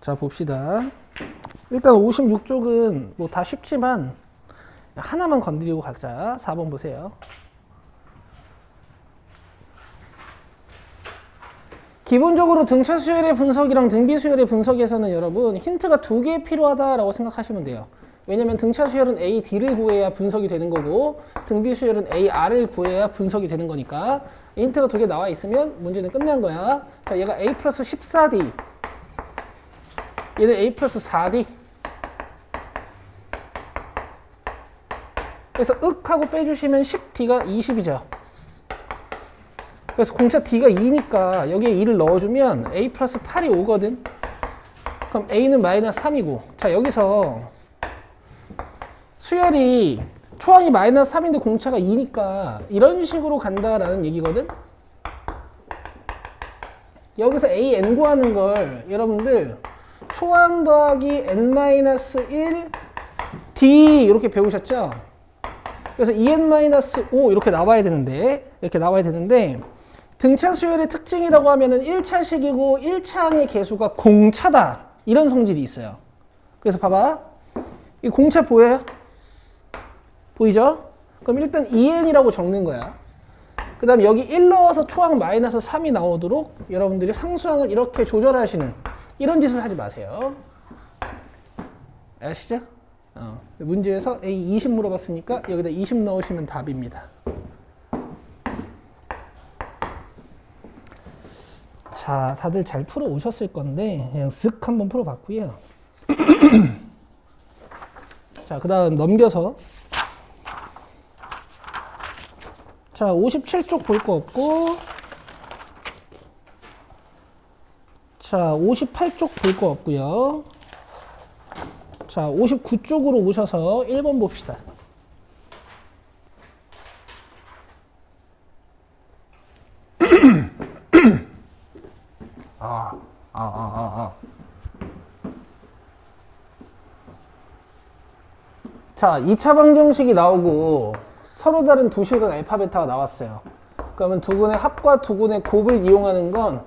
자, 봅시다. 일단 56쪽은 뭐 다 쉽지만 하나만 건드리고 가자. 4번 보세요. 기본적으로 등차 수열의 분석이랑 등비 수열의 분석에서는 여러분 힌트가 2개 필요하다라고 생각하시면 돼요. 왜냐면 등차 수열은 A, D를 구해야 분석이 되는 거고 등비 수열은 A, R을 구해야 분석이 되는 거니까 힌트가 2개 나와 있으면 문제는 끝난 거야. 자, 얘가 A 플러스 14D, 얘는 A 플러스 4D. 그래서 윽 하고 빼주시면 10D가 20이죠. 그래서 공차 D가 2니까 여기에 2를 넣어주면 A 플러스 8이 오거든. 그럼 A는 마이너스 3이고. 자, 여기서 수열이 초항이 마이너스 3인데 공차가 2니까 이런 식으로 간다라는 얘기거든. 여기서 A, N 구하는 걸 여러분들 초항 더하기 N-1 D 이렇게 배우셨죠? 그래서 2N-5 이렇게 나와야 되는데 등차 수열의 특징이라고 하면은 1차식이고 1차항의 개수가 공차다 이런 성질이 있어요. 그래서 봐봐, 이 공차 보여요? 보이죠? 그럼 일단 2N이라고 적는 거야. 그 다음에 여기 1 넣어서 초항 마이너스 3이 나오도록 여러분들이 상수항을 이렇게 조절하시는 이런 짓을 하지 마세요. 아시죠? 문제에서 A 20 물어봤으니까 여기다 20 넣으시면 답입니다. 자, 다들 잘 풀어 오셨을 건데 그냥 쓱 한번 풀어봤고요. 자, 그 다음 넘겨서 자, 57쪽 볼 거 없고 자, 58쪽 볼 거 없고요. 자, 59쪽으로 오셔서 1번 봅시다. 자, 2차 방정식이 나오고 서로 다른 두 식은 알파, 베타가 나왔어요. 그러면 두 군의 합과 두 군의 곱을 이용하는 건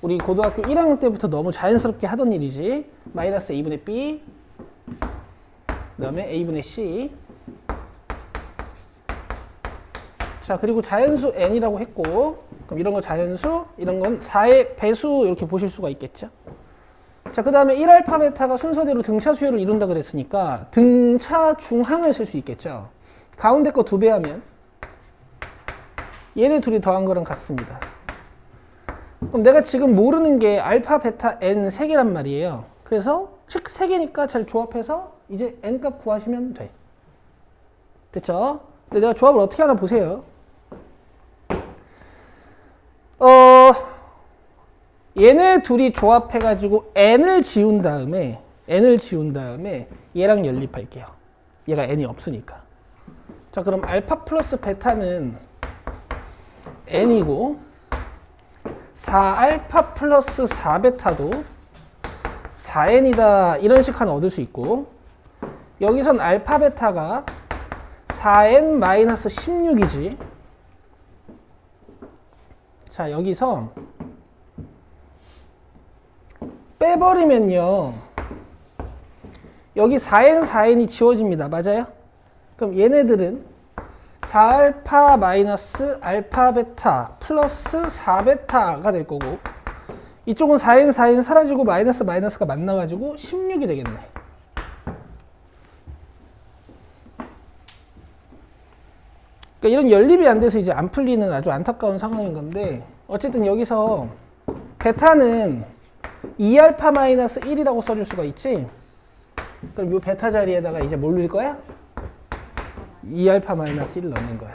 우리 고등학교 1학년 때부터 너무 자연스럽게 하던 일이지. 마이너스 A분의 B, 그 다음에 A분의 C. 자, 그리고 자연수 N이라고 했고, 그럼 이런 거 자연수, 이런 건 4의 배수 이렇게 보실 수가 있겠죠. 자, 그 다음에 1알파 베타가 순서대로 등차 수열을 이룬다 그랬으니까 등차 중항을 쓸 수 있겠죠. 가운데 거 2배 하면 얘네 둘이 더한 거랑 같습니다. 그럼 내가 지금 모르는 게 알파, 베타, N 3개란 말이에요. 그래서 즉 3개니까 잘 조합해서 이제 N 값 구하시면 돼. 됐죠? 근데 내가 조합을 어떻게 하나 보세요. 얘네 둘이 조합해가지고 N을 지운 다음에 얘랑 연립할게요. 얘가 N이 없으니까. 자, 그럼 알파 플러스 베타는 N이고 4알파 플러스 4베타도 4N이다 이런 식 하나 얻을 수 있고, 여기선 알파 베타가 4N-16이지. 자, 여기서 빼버리면요 여기 4N, 4N이 지워집니다. 맞아요? 그럼 얘네들은 4알파 마이너스 알파 베타 플러스 4베타가 될 거고, 이쪽은 4N, 4N 사라지고 마이너스 마이너스가 만나가지고 16이 되겠네. 그러니까 이런 연립이 안 돼서 이제 안 풀리는 아주 안타까운 상황인 건데, 어쨌든 여기서 베타는 2알파 마이너스 1이라고 써줄 수가 있지. 그럼 이 베타 자리에다가 이제 뭘 넣을 거야? 2알파 마이너스 1 넣는 거야.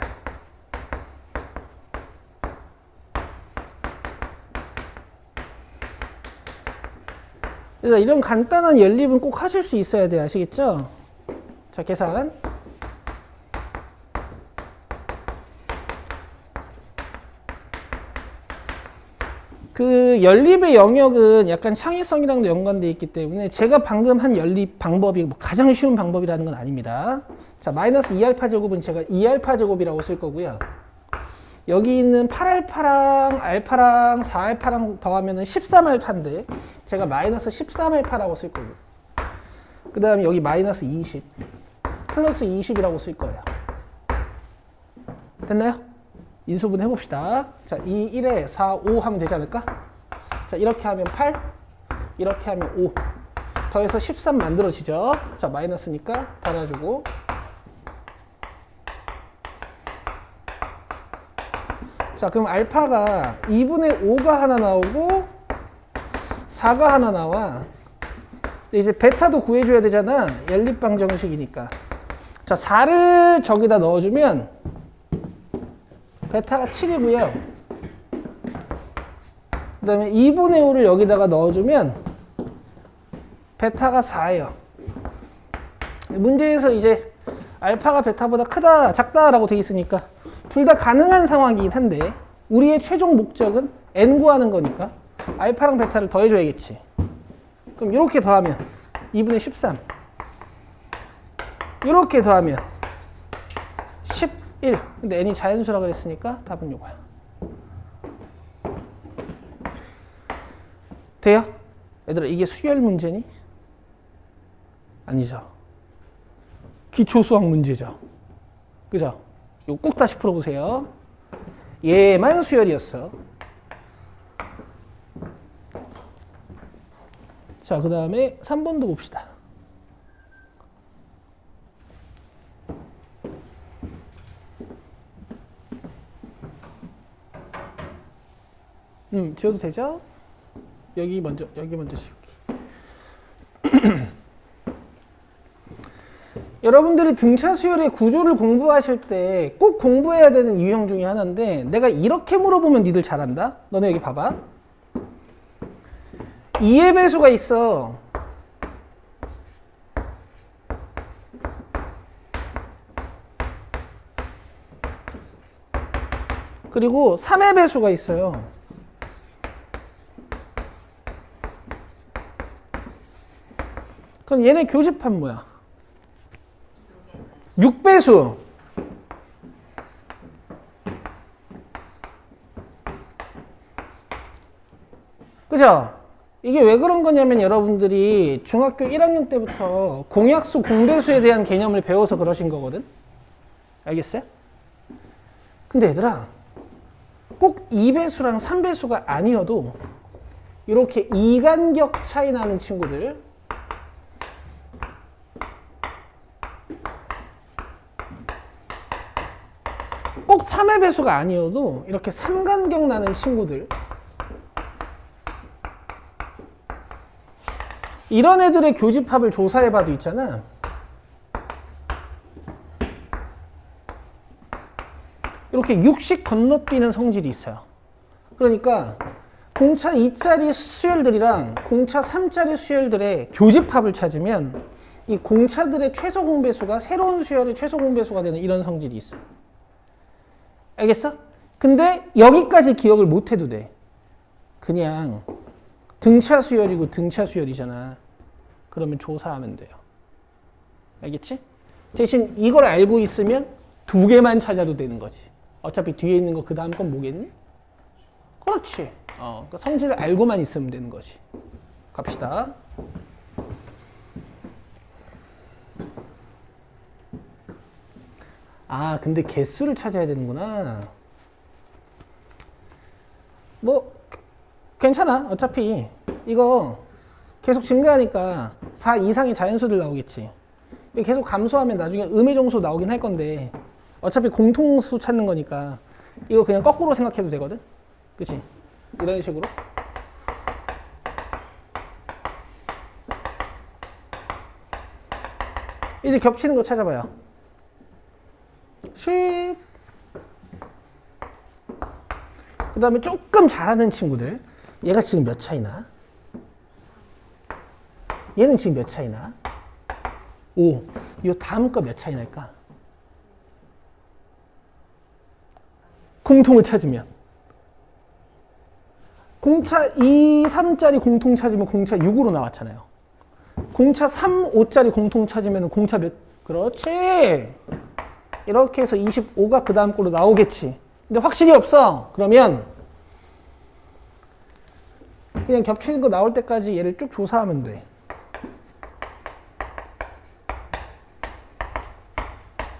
그래서 이런 간단한 연립은 꼭 하실 수 있어야 돼. 아시겠죠? 자, 계산. 그 연립의 영역은 약간 창의성이랑도 연관되어 있기 때문에 제가 방금 한 연립 방법이 뭐 가장 쉬운 방법이라는 건 아닙니다. 자, 마이너스 2알파 제곱은 제가 2알파 제곱이라고 쓸 거고요. 여기 있는 8알파랑 알파랑 4알파랑 더하면 13알파인데 제가 마이너스 13알파라고 쓸 거고요. 그 다음에 여기 마이너스 20 플러스 20이라고 쓸 거예요. 됐나요? 인수분 해봅시다. 자, 2, 1에 4, 5 하면 되지 않을까? 자, 이렇게 하면 8, 이렇게 하면 5. 더해서 13 만들어지죠? 자, 마이너스니까 달아주고. 자, 그럼 알파가 2분의 5가 하나 나오고 4가 하나 나와. 이제 베타도 구해줘야 되잖아. 연립방 정식이니까. 자, 4를 저기다 넣어주면 베타가 7이고요. 그 다음에 2분의 5를 여기다가 넣어주면 베타가 4예요. 문제에서 이제 알파가 베타보다 크다, 작다라고 돼 있으니까 둘 다 가능한 상황이긴 한데 우리의 최종 목적은 n 구하는 거니까 알파랑 베타를 더해줘야겠지. 그럼 이렇게 더하면 2분의 13 이렇게 더하면 11. 근데 n이 자연수라 그랬으니까 답은 요거야. 돼요? 얘들아, 이게 수열 문제니? 아니죠. 기초수학 문제죠. 그죠? 이거 꼭 다시 풀어보세요. 얘만 수열이었어. 자, 그 다음에 3번도 봅시다. 지워도 되죠? 여기 먼저 지우기. 여러분들이 등차 수열의 구조를 공부하실 때 꼭 공부해야 되는 유형 중에 하나인데 내가 이렇게 물어보면 니들 잘한다? 너네 여기 봐봐. 2의 배수가 있어. 그리고 3의 배수가 있어요. 그럼 얘네 교집합 뭐야? 6배수. 그죠? 이게 왜 그런 거냐면 여러분들이 중학교 1학년 때부터 공약수, 공배수에 대한 개념을 배워서 그러신 거거든? 알겠어요? 근데 얘들아, 꼭 2배수랑 3배수가 아니어도 이렇게 이간격 차이 나는 친구들, 꼭 3의 배수가 아니어도 이렇게 삼간격 나는 친구들, 이런 애들의 교집합을 조사해봐도 있잖아. 이렇게 6씩 건너뛰는 성질이 있어요. 그러니까 공차 2짜리 수열들이랑 공차 3짜리 수열들의 교집합을 찾으면 이 공차들의 최소 공배수가 새로운 수열의 최소 공배수가 되는 이런 성질이 있어. 알겠어? 근데 여기까지 기억을 못 해도 돼. 그냥 등차 수열이고 등차 수열이잖아. 그러면 조사하면 돼요. 알겠지? 대신 이걸 알고 있으면 두 개만 찾아도 되는 거지. 어차피 뒤에 있는 거 그 다음 건 뭐겠니? 그렇지. 그러니까 성질을 알고만 있으면 되는 거지. 갑시다. 아, 근데 개수를 찾아야 되는구나. 뭐 괜찮아. 어차피 이거 계속 증가하니까 4 이상의 자연수들 나오겠지. 계속 감소하면 나중에 음의 정수 나오긴 할 건데 어차피 공통수 찾는 거니까 이거 그냥 거꾸로 생각해도 되거든. 그치? 이런 식으로. 이제 겹치는 거 찾아봐요. 10. 그 다음에 조금 잘하는 친구들. 얘가 지금 몇 차이나? 얘는 지금 몇 차이나? 5. 이 다음 거 몇 차이 날까? 공통을 찾으면. 공차 2, 3짜리 공통 찾으면 공차 6으로 나왔잖아요. 공차 3, 5짜리 공통 찾으면 공차 몇? 그렇지. 이렇게 해서 25가 그 다음 거로 나오겠지. 근데 확실히 없어. 그러면 그냥 겹치는 거 나올 때까지 얘를 쭉 조사하면 돼.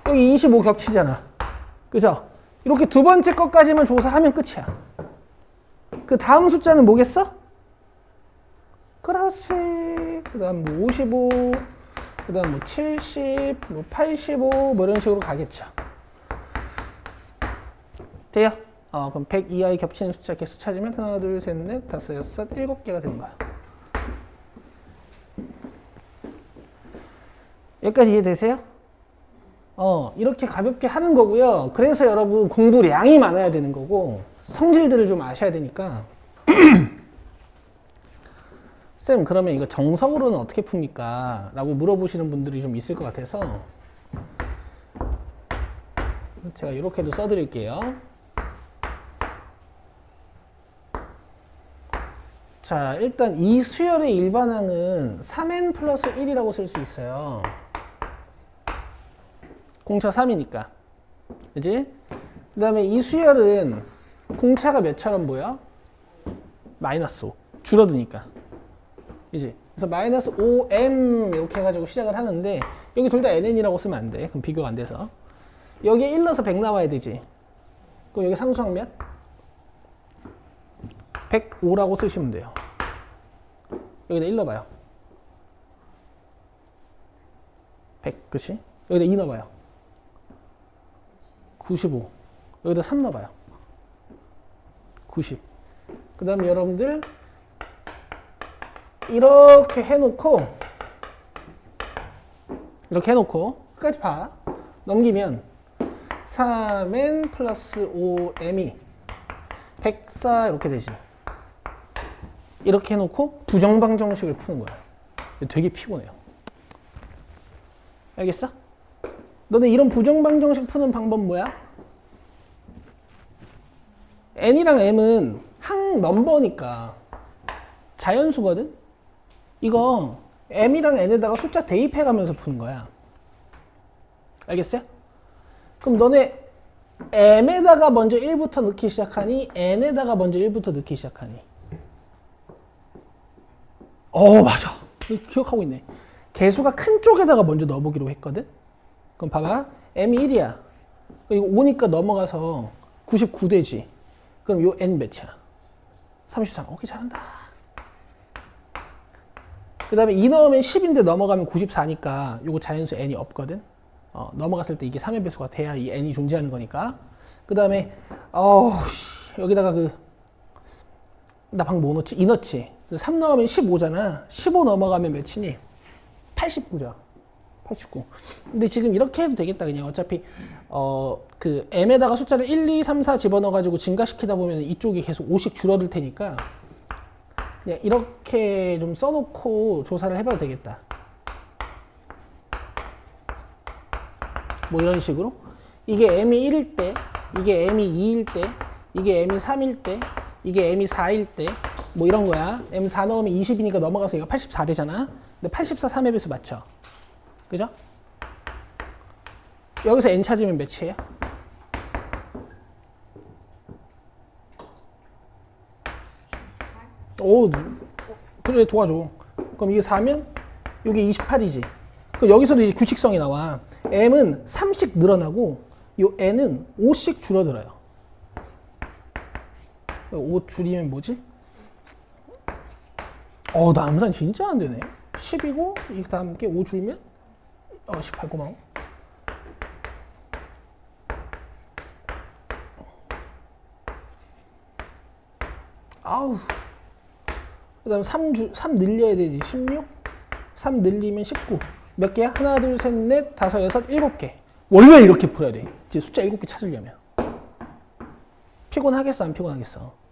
여기 25 겹치잖아. 그죠? 이렇게 두 번째 것까지만 조사하면 끝이야. 그 다음 숫자는 뭐겠어? 그렇지. 그 다음 뭐 55, 그 다음 뭐 70, 뭐 85, 뭐 이런 식으로 가겠죠. 돼요? 그럼 100 이하의 겹치는 숫자 개수 찾으면 하나, 둘, 셋, 넷, 다섯, 여섯, 일곱 개가 되는 거야. 여기까지 이해되세요? 이렇게 가볍게 하는 거고요. 그래서 여러분 공부량이 많아야 되는 거고 성질들을 좀 아셔야 되니까 쌤 그러면 이거 정석으로는 어떻게 풉니까? 라고 물어보시는 분들이 좀 있을 것 같아서 제가 이렇게도 써드릴게요. 자, 일단 이 수열의 일반항은 3n 플러스 1이라고 쓸 수 있어요. 공차 3이니까. 그지? 그 다음에 이 수열은 공차가 몇처럼 보여? 마이너스 5. 줄어드니까. 그지? 그래서 마이너스 5m 이렇게 해가지고 시작을 하는데 여기 둘 다 nn이라고 쓰면 안 돼. 그럼 비교가 안 돼서. 여기에 1 넣어서 100 나와야 되지. 그럼 여기 상수항 몇? 105라고 쓰시면 돼요. 여기다 1 넣어봐요. 100, 그치? 여기다 2 넣어봐요. 95. 여기다 3 넣어봐요. 90. 그 다음에 여러분들 이렇게 해놓고 끝까지 봐. 넘기면 3n 플러스 5m이 104 이렇게 되지. 이렇게 해놓고 부정방정식을 푸는 거야. 되게 피곤해요. 알겠어? 너네 이런 부정방정식 푸는 방법 뭐야? n이랑 m은 항 넘버니까 자연수거든? 이거 m이랑 n에다가 숫자 대입해가면서 푸는 거야. 알겠어요? 그럼 너네 m에다가 먼저 1부터 넣기 시작하니 n에다가 먼저 1부터 넣기 시작하니? 맞아. 기억하고 있네. 개수가 큰 쪽에다가 먼저 넣어보기로 했거든? 그럼 봐봐. m이 1이야. 이거 5니까 넘어가서 99 되지. 그럼 요 n 몇이야? 33. 오케이, 잘한다. 그 다음에 2 넣으면 10인데 넘어가면 94니까 요거 자연수 n이 없거든? 넘어갔을 때 이게 3의 배수가 돼야 이 n이 존재하는 거니까. 그 다음에, 여기다가 나 방금 뭐 넣지? 2 넣지? 3 넣으면 15잖아. 15 넘어가면 몇이니? 89죠. 89. 근데 지금 이렇게 해도 되겠다. 그냥 어차피 그 m에다가 숫자를 1, 2, 3, 4 집어넣어가지고 증가시키다 보면 이쪽이 계속 5씩 줄어들 테니까 그냥 이렇게 좀 써놓고 조사를 해봐도 되겠다. 뭐 이런 식으로 이게 m이 1일 때, 이게 m이 2일 때, 이게 m이 3일 때, 이게 m이 4일 때 뭐 이런 거야. m 4 넣으면 20이니까 넘어가서 이거 84 되잖아. 근데 84 3의 배수 맞죠? 그죠? 여기서 n 찾으면 몇이에요? 오, 그래 도와줘. 그럼 이게 4면 이게 28이지. 그럼 여기서도 이제 규칙성이 나와. m은 3씩 늘어나고 요 n은 5씩 줄어들어요. 5 줄이면 뭐지? 나 암산 진짜 안 되네. 10이고 이 다음 게 5 줄면 18 고마워. 아우. 그 다음 3 늘려야 되지. 16. 3 늘리면 19. 몇 개야? 하나, 둘, 셋, 넷, 다섯, 여섯, 7개. 원래 이렇게 풀어야 돼. 이제 숫자 7개 찾으려면. 피곤하겠어? 안 피곤하겠어?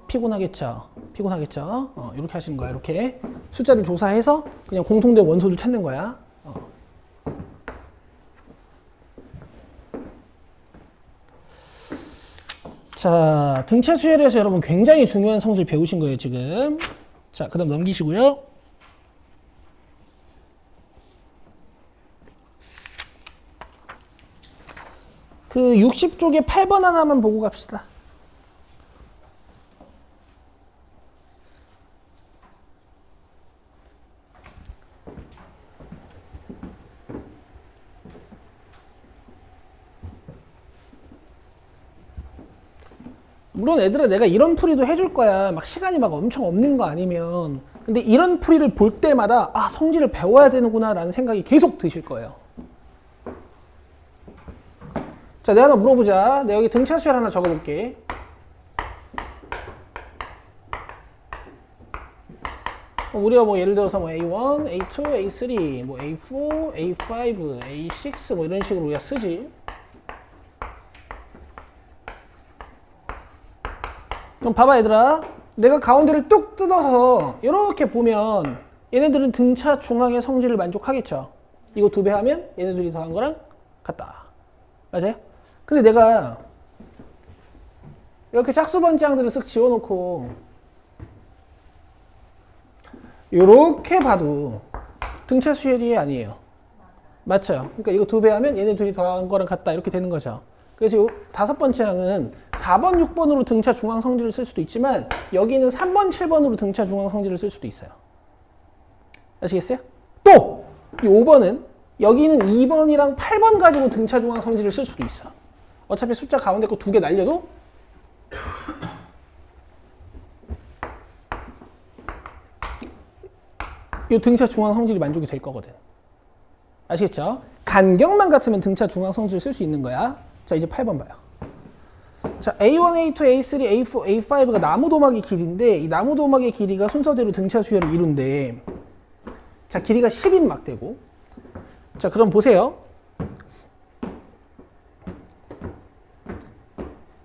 피곤하겠죠? 피곤하겠죠? 이렇게 하시는 거야. 이렇게 숫자를 조사해서 그냥 공통된 원소를 찾는 거야. 자, 등차 수열에서 여러분 굉장히 중요한 성질 배우신 거예요, 지금. 자, 그 다음 넘기시고요. 그 60쪽에 8번 하나만 보고 갑시다. 물론 애들아 내가 이런 풀이도 해줄 거야. 막 시간이 막 엄청 없는 거 아니면. 근데 이런 풀이를 볼 때마다 아 성질을 배워야 되는구나 라는 생각이 계속 드실 거예요. 자, 내가 하나 물어보자. 내가 여기 등차 수열 하나 적어볼게. 우리가 뭐 예를 들어서 뭐 A1, A2, A3, 뭐 A4, A5, A6 뭐 이런 식으로 우리가 쓰지. 그럼 봐봐 얘들아. 내가 가운데를 뚝 뜯어서 이렇게 보면 얘네들은 등차 중앙의 성질을 만족하겠죠. 이거 2배 하면 얘네들이 더한 거랑 같다. 맞아요? 근데 내가 이렇게 짝수번지항들을 쓱 지워놓고 이렇게 봐도 등차 수열이 아니에요. 맞죠? 그러니까 이거 2배 하면 얘네 둘이 더한 거랑 같다 이렇게 되는 거죠. 그래서 요 5번째 항은 4번, 6번으로 등차 중앙 성질을 쓸 수도 있지만 여기는 3번, 7번으로 등차 중앙 성질을 쓸 수도 있어요. 아시겠어요? 또! 이 5번은 여기는 2번이랑 8번 가지고 등차 중앙 성질을 쓸 수도 있어. 어차피 숫자 가운데 거 2개 날려도 이 등차 중앙 성질이 만족이 될 거거든. 아시겠죠? 간격만 같으면 등차 중앙 성질을 쓸 수 있는 거야. 자, 이제 8번 봐요. 자, A1, A2, A3, A4, A5가 나무 도막의 길이인데 이 나무 도막의 길이가 순서대로 등차 수열을 이룬대. 자, 길이가 10인 막대고. 자, 그럼 보세요.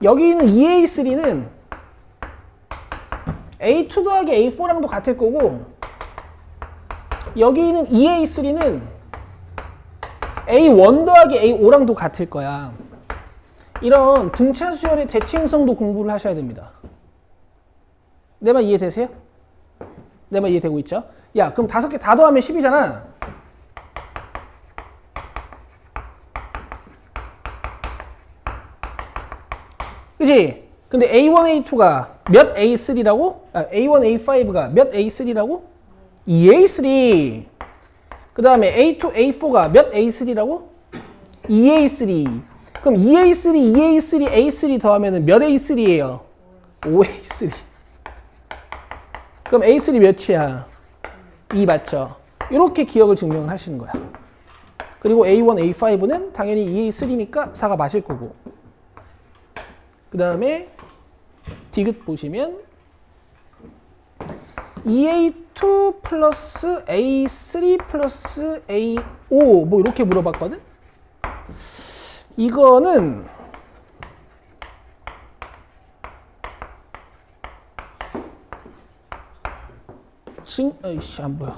여기 있는 2A3는 A2 더하기 A4랑도 같을 거고 여기 있는 2A3는 A1 더하기 A5랑도 같을 거야. 이런 등차 수열의 대칭성도 공부를 하셔야 됩니다. 내 말 이해되세요? 내 말 이해되고 있죠? 야, 그럼 5개 다 더하면 10이잖아. 그치? 근데 A1, A2가 몇 A3라고? A1, A5가 몇 A3라고? 2A3. 그 다음에 A2, A4가 몇 A3라고? 2A3. 그럼 2A3, 2A3, A3 더하면 몇 A3예요? 5A3. 그럼 A3 몇이야? 2 맞죠? 이렇게 기억을 증명을 하시는 거야. 그리고 A1, A5는 당연히 2A3니까 4가 맞을 거고. 그 다음에 디귿 보시면 2A2 플러스 A3 플러스 A5 뭐 이렇게 물어봤거든? 이거는 아이씨 안 보여.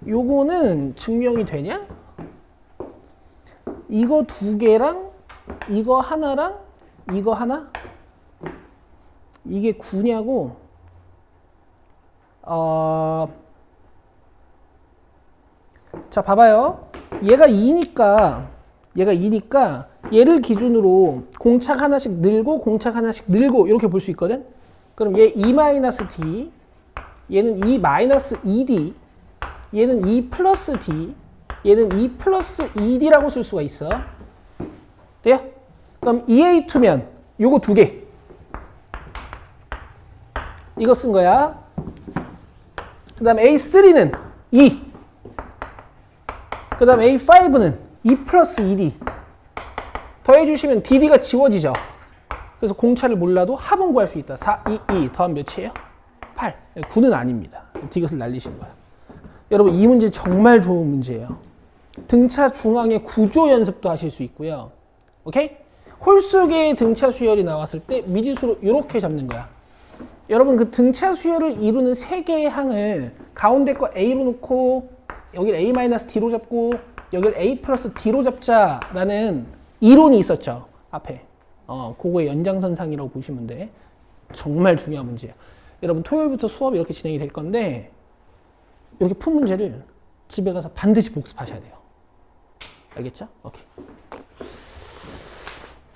요거는 증명이 되냐? 이거 2개랑 이거 하나랑 이거 하나? 이게 9냐고? 자, 봐봐요. 얘가 2니까 얘를 기준으로 공착 하나씩 늘고 공착 하나씩 늘고 이렇게 볼 수 있거든? 그럼 얘 E-D, 얘는 E-ED, 얘는 E 플러스 D, 얘는 E 플러스 ED라고 쓸 수가 있어. 돼요? 그럼 EA2면 요거 2개. 이거 쓴 거야. 그 다음 A3는 2. 그 다음 A5는 2 플러스 ED. 더해주시면 DD가 지워지죠. 그래서 공차를 몰라도 합은 구할 수 있다. 4, 2, 2 더하면 몇이에요? 8. 9는 아닙니다. 디귿을 날리신 거야. 여러분 이 문제 정말 좋은 문제예요. 등차 중앙의 구조 연습도 하실 수 있고요. 오케이? 홀수계의 등차 수열이 나왔을 때 미지수로 이렇게 잡는 거야. 여러분 그 등차 수열을 이루는 3개의 항을 가운데 거 A로 놓고 여기를 A-D로 잡고 여기를 A 플러스 D로 잡자라는 이론이 있었죠. 앞에. 그거의 연장선상이라고 보시면 돼. 정말 중요한 문제예요. 여러분 토요일부터 수업이 이렇게 진행이 될 건데 이렇게 푼 문제를 집에 가서 반드시 복습하셔야 돼요. 알겠죠? 오케이.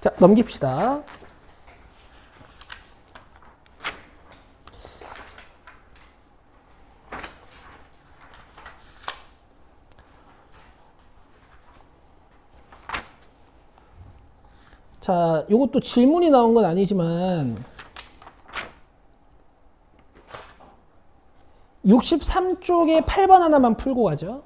자, 넘깁시다. 자, 요것도 질문이 나온 건 아니지만 63쪽에 8번 하나만 풀고 가죠.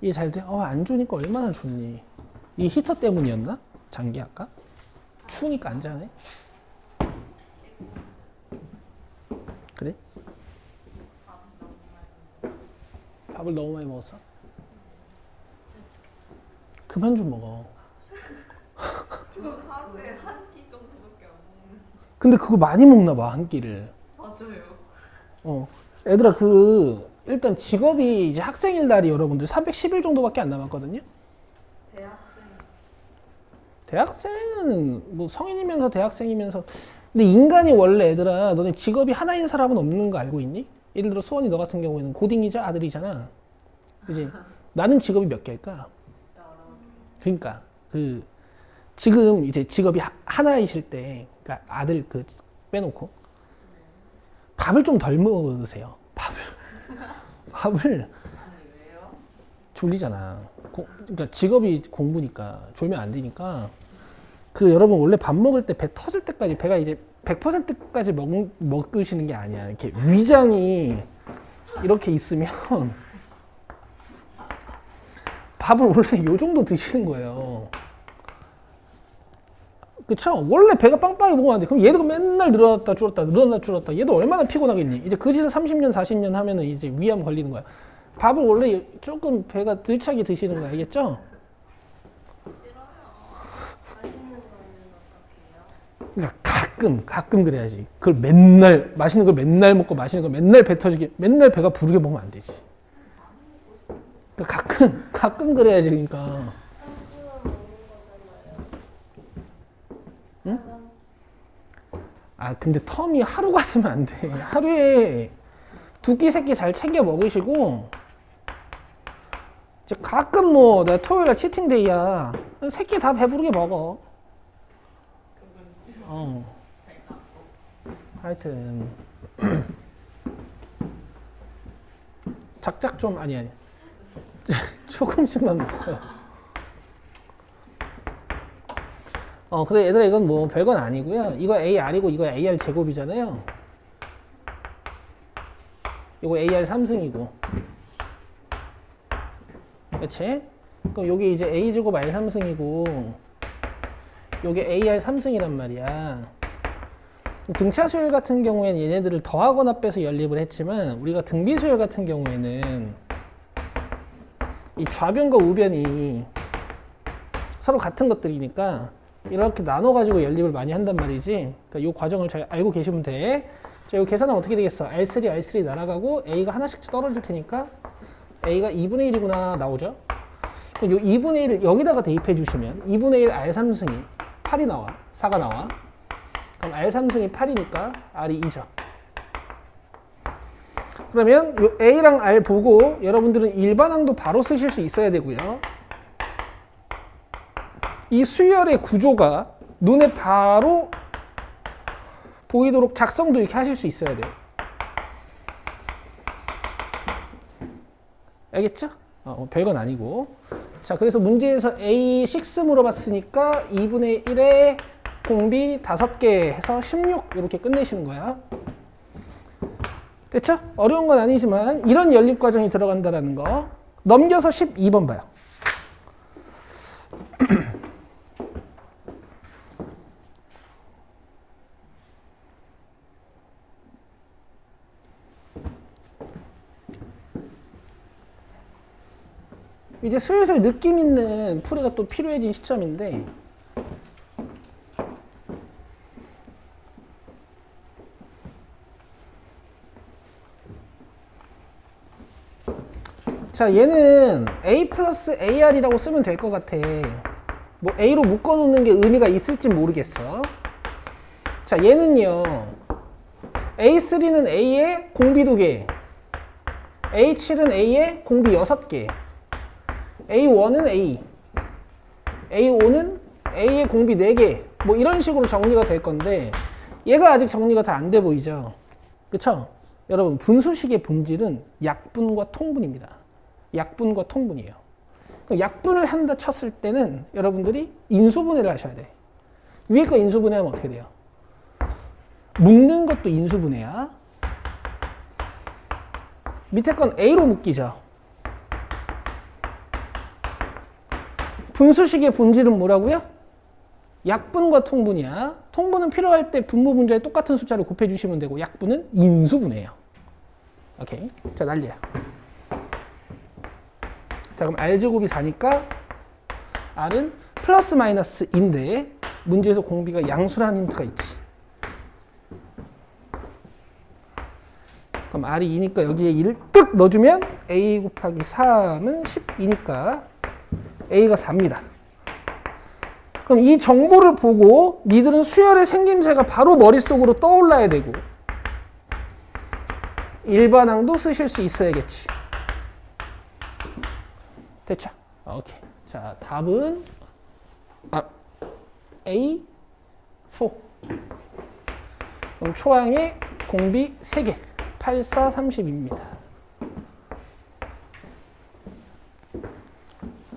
이게 잘 돼? 안 좋으니까 얼마나 좋니? 이 히터 때문이었나? 장기 아까? 추우니까 안 자네? 그래? 밥을 너무 많이 먹었어? 그만 좀 먹어. 저 하루에 한 끼 정도밖에 안 먹는. 근데 그거 많이 먹나 봐, 한 끼를. 맞아요. 얘들아, 일단 직업이 이제 학생일 날이 여러분들 310일 정도밖에 안 남았거든요? 대학생은 뭐 성인이면서 대학생이면서. 근데 인간이 원래 얘들아, 너네 직업이 하나인 사람은 없는 거 알고 있니? 예를 들어 수원이 너 같은 경우에는 고딩이자 아들이잖아. 그지? 나는 직업이 몇 개일까? 그러니까 지금 이제 직업이 하나이실 때, 그러니까 아들 빼놓고 밥을 좀 덜 먹으세요. 밥을 졸리잖아. 그러니까 직업이 공부니까 졸면 안 되니까. 여러분 원래 밥 먹을 때 배 터질 때까지 배가 이제 100%까지 먹으시는 게 아니야. 이렇게 위장이 이렇게 있으면 밥을 원래 요 정도 드시는 거예요. 그쵸? 원래 배가 빵빵히 먹으면 안 돼. 그럼 얘도 맨날 늘어났다 줄었다 늘어났다 줄었다. 얘도 얼마나 피곤하겠니? 이제 그 짓을 30년 40년 하면은 이제 위암 걸리는 거야. 밥을 원래 조금 배가 들차게 드시는 거 알겠죠? 싫어요. 맛있는 거는 어떻게 해요? 그러니까 가끔 그래야지. 그걸 맨날 맛있는 걸 맨날 먹고 맛있는 걸 맨날 배 터지게 맨날 배가 부르게 먹으면 안 되지. 그러니까 가끔 그래야지. 그러니까. 응? 근데 텀이 하루가 되면 안 돼. 하루에 2끼 3끼 잘 챙겨 먹으시고, 이제 가끔 내가 토요일날 치팅데이야. 3끼 다 배부르게 먹어. 하여튼 작작 좀 아니 조금씩만 먹어요. 근데 얘들아 이건 뭐 별건 아니고요. 이거 AR이고 이거 AR 제곱이잖아요. 이거 AR 3승이고. 그치? 그럼 여기 이제 A 제곱 R 3승이고 요게 AR 3승이란 말이야. 등차 수열 같은 경우에는 얘네들을 더하거나 빼서 연립을 했지만 우리가 등비 수열 같은 경우에는 이 좌변과 우변이 서로 같은 것들이니까 이렇게 나눠가지고 연립을 많이 한단 말이지. 그러니까 이 과정을 잘 알고 계시면 돼. 자, 이 계산은 어떻게 되겠어? R3 날아가고 A가 하나씩 떨어질 테니까 A가 2분의 1이구나 나오죠? 그럼 이 2분의 1을 여기다가 대입해 주시면 2분의 1 R3승이 8이 나와. 4가 나와. 그럼 R3승이 8이니까 R이 2죠. 그러면 요 A랑 R 보고 여러분들은 일반항도 바로 쓰실 수 있어야 되고요. 이 수열의 구조가 눈에 바로 보이도록 작성도 이렇게 하실 수 있어야 돼요. 알겠죠? 별건 아니고. 자, 그래서 문제에서 A6 물어봤으니까 2분의 1에 공비 5개 해서 16 이렇게 끝내시는 거야. 됐죠? 어려운 건 아니지만 이런 연립 과정이 들어간다는 거. 넘겨서 12번 봐요. 이제 슬슬 느낌 있는 풀이가 또 필요해진 시점인데 자, 얘는 A 플러스 AR이라고 쓰면 될 것 같아. 뭐 A로 묶어놓는 게 의미가 있을지 모르겠어. 자, 얘는요. A3는 A에 공비 2개, A7은 A에 공비 6개, A1은 A, A5는 A에 공비 4개, 뭐 이런 식으로 정리가 될 건데 얘가 아직 정리가 다 안 돼 보이죠? 그쵸? 여러분, 분수식의 본질은 약분과 통분입니다. 약분과 통분이에요. 그럼 약분을 한다 쳤을 때는 여러분들이 인수분해를 하셔야 돼. 위에 거 인수분해하면 어떻게 돼요? 묶는 것도 인수분해야. 밑에 건 A로 묶이죠. 분수식의 본질은 뭐라고요? 약분과 통분이야. 통분은 필요할 때 분모 분자에 똑같은 숫자를 곱해주시면 되고 약분은 인수분해예요. 오케이. 자, 난리야. 자, 그럼 R제곱이 4니까 R은 플러스 마이너스인데 문제에서 공비가 양수라는 힌트가 있지. 그럼 R이 2니까 여기에 2를 뜩 넣어주면 A 곱하기 3은 12니까 A가 4입니다. 그럼 이 정보를 보고 니들은 수열의 생김새가 바로 머릿속으로 떠올라야 되고 일반항도 쓰실 수 있어야겠지. 됐죠? 오케이. 자, 답은 A4. 그럼 초항에 공비 3개. 8, 4, 30입니다.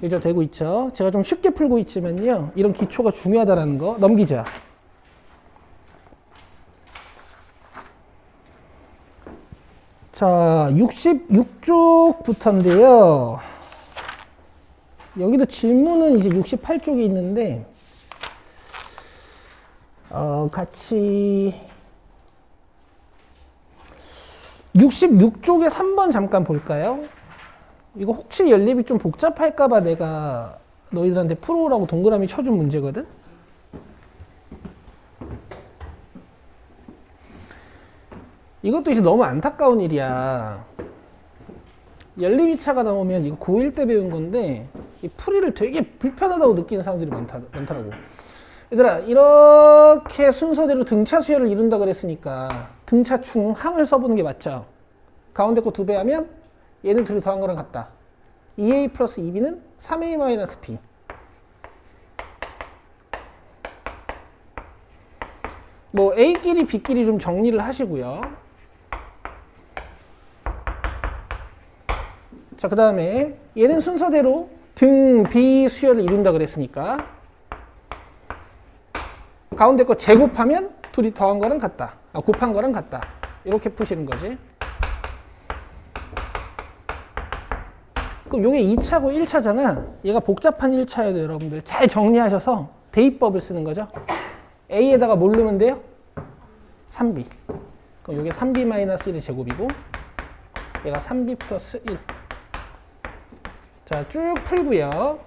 되죠? 되고 있죠? 제가 좀 쉽게 풀고 있지만요. 이런 기초가 중요하다는 거 넘기자. 자, 66쪽부터인데요. 여기도 질문은 이제 68쪽에 있는데 같이 66쪽에 3번 잠깐 볼까요? 이거 혹시 연립이 좀 복잡할까봐 내가 너희들한테 풀어오라고 동그라미 쳐준 문제거든? 이것도 이제 너무 안타까운 일이야. 연립이차가 나오면 이거 고1 때 배운 건데 이 풀이를 되게 불편하다고 느끼는 사람들이 많더라고. 얘들아, 이렇게 순서대로 등차 수열을 이룬다 그랬으니까 등차 중항을 써보는 게 맞죠? 가운데 거 2배 하면 얘는 둘이 더한 거랑 같다. 2a 플러스 2b는 3a 마이너스 b. 뭐 a끼리 b끼리 좀 정리를 하시고요. 자, 그 다음에 얘는 순서대로 등 b 수열을 이룬다 그랬으니까 가운데 거 제곱하면 둘이 더한 거랑 같다. 곱한 거랑 같다. 이렇게 푸시는 거지. 그럼 요게 2차고 1차잖아. 얘가 복잡한 1차여도 여러분들 잘 정리하셔서 대입법을 쓰는 거죠. A에다가 뭘 넣으면 돼요? 3B. 그럼 요게 3B-1의 제곱이고 얘가 3B 플러스 1. 자, 쭉 풀고요.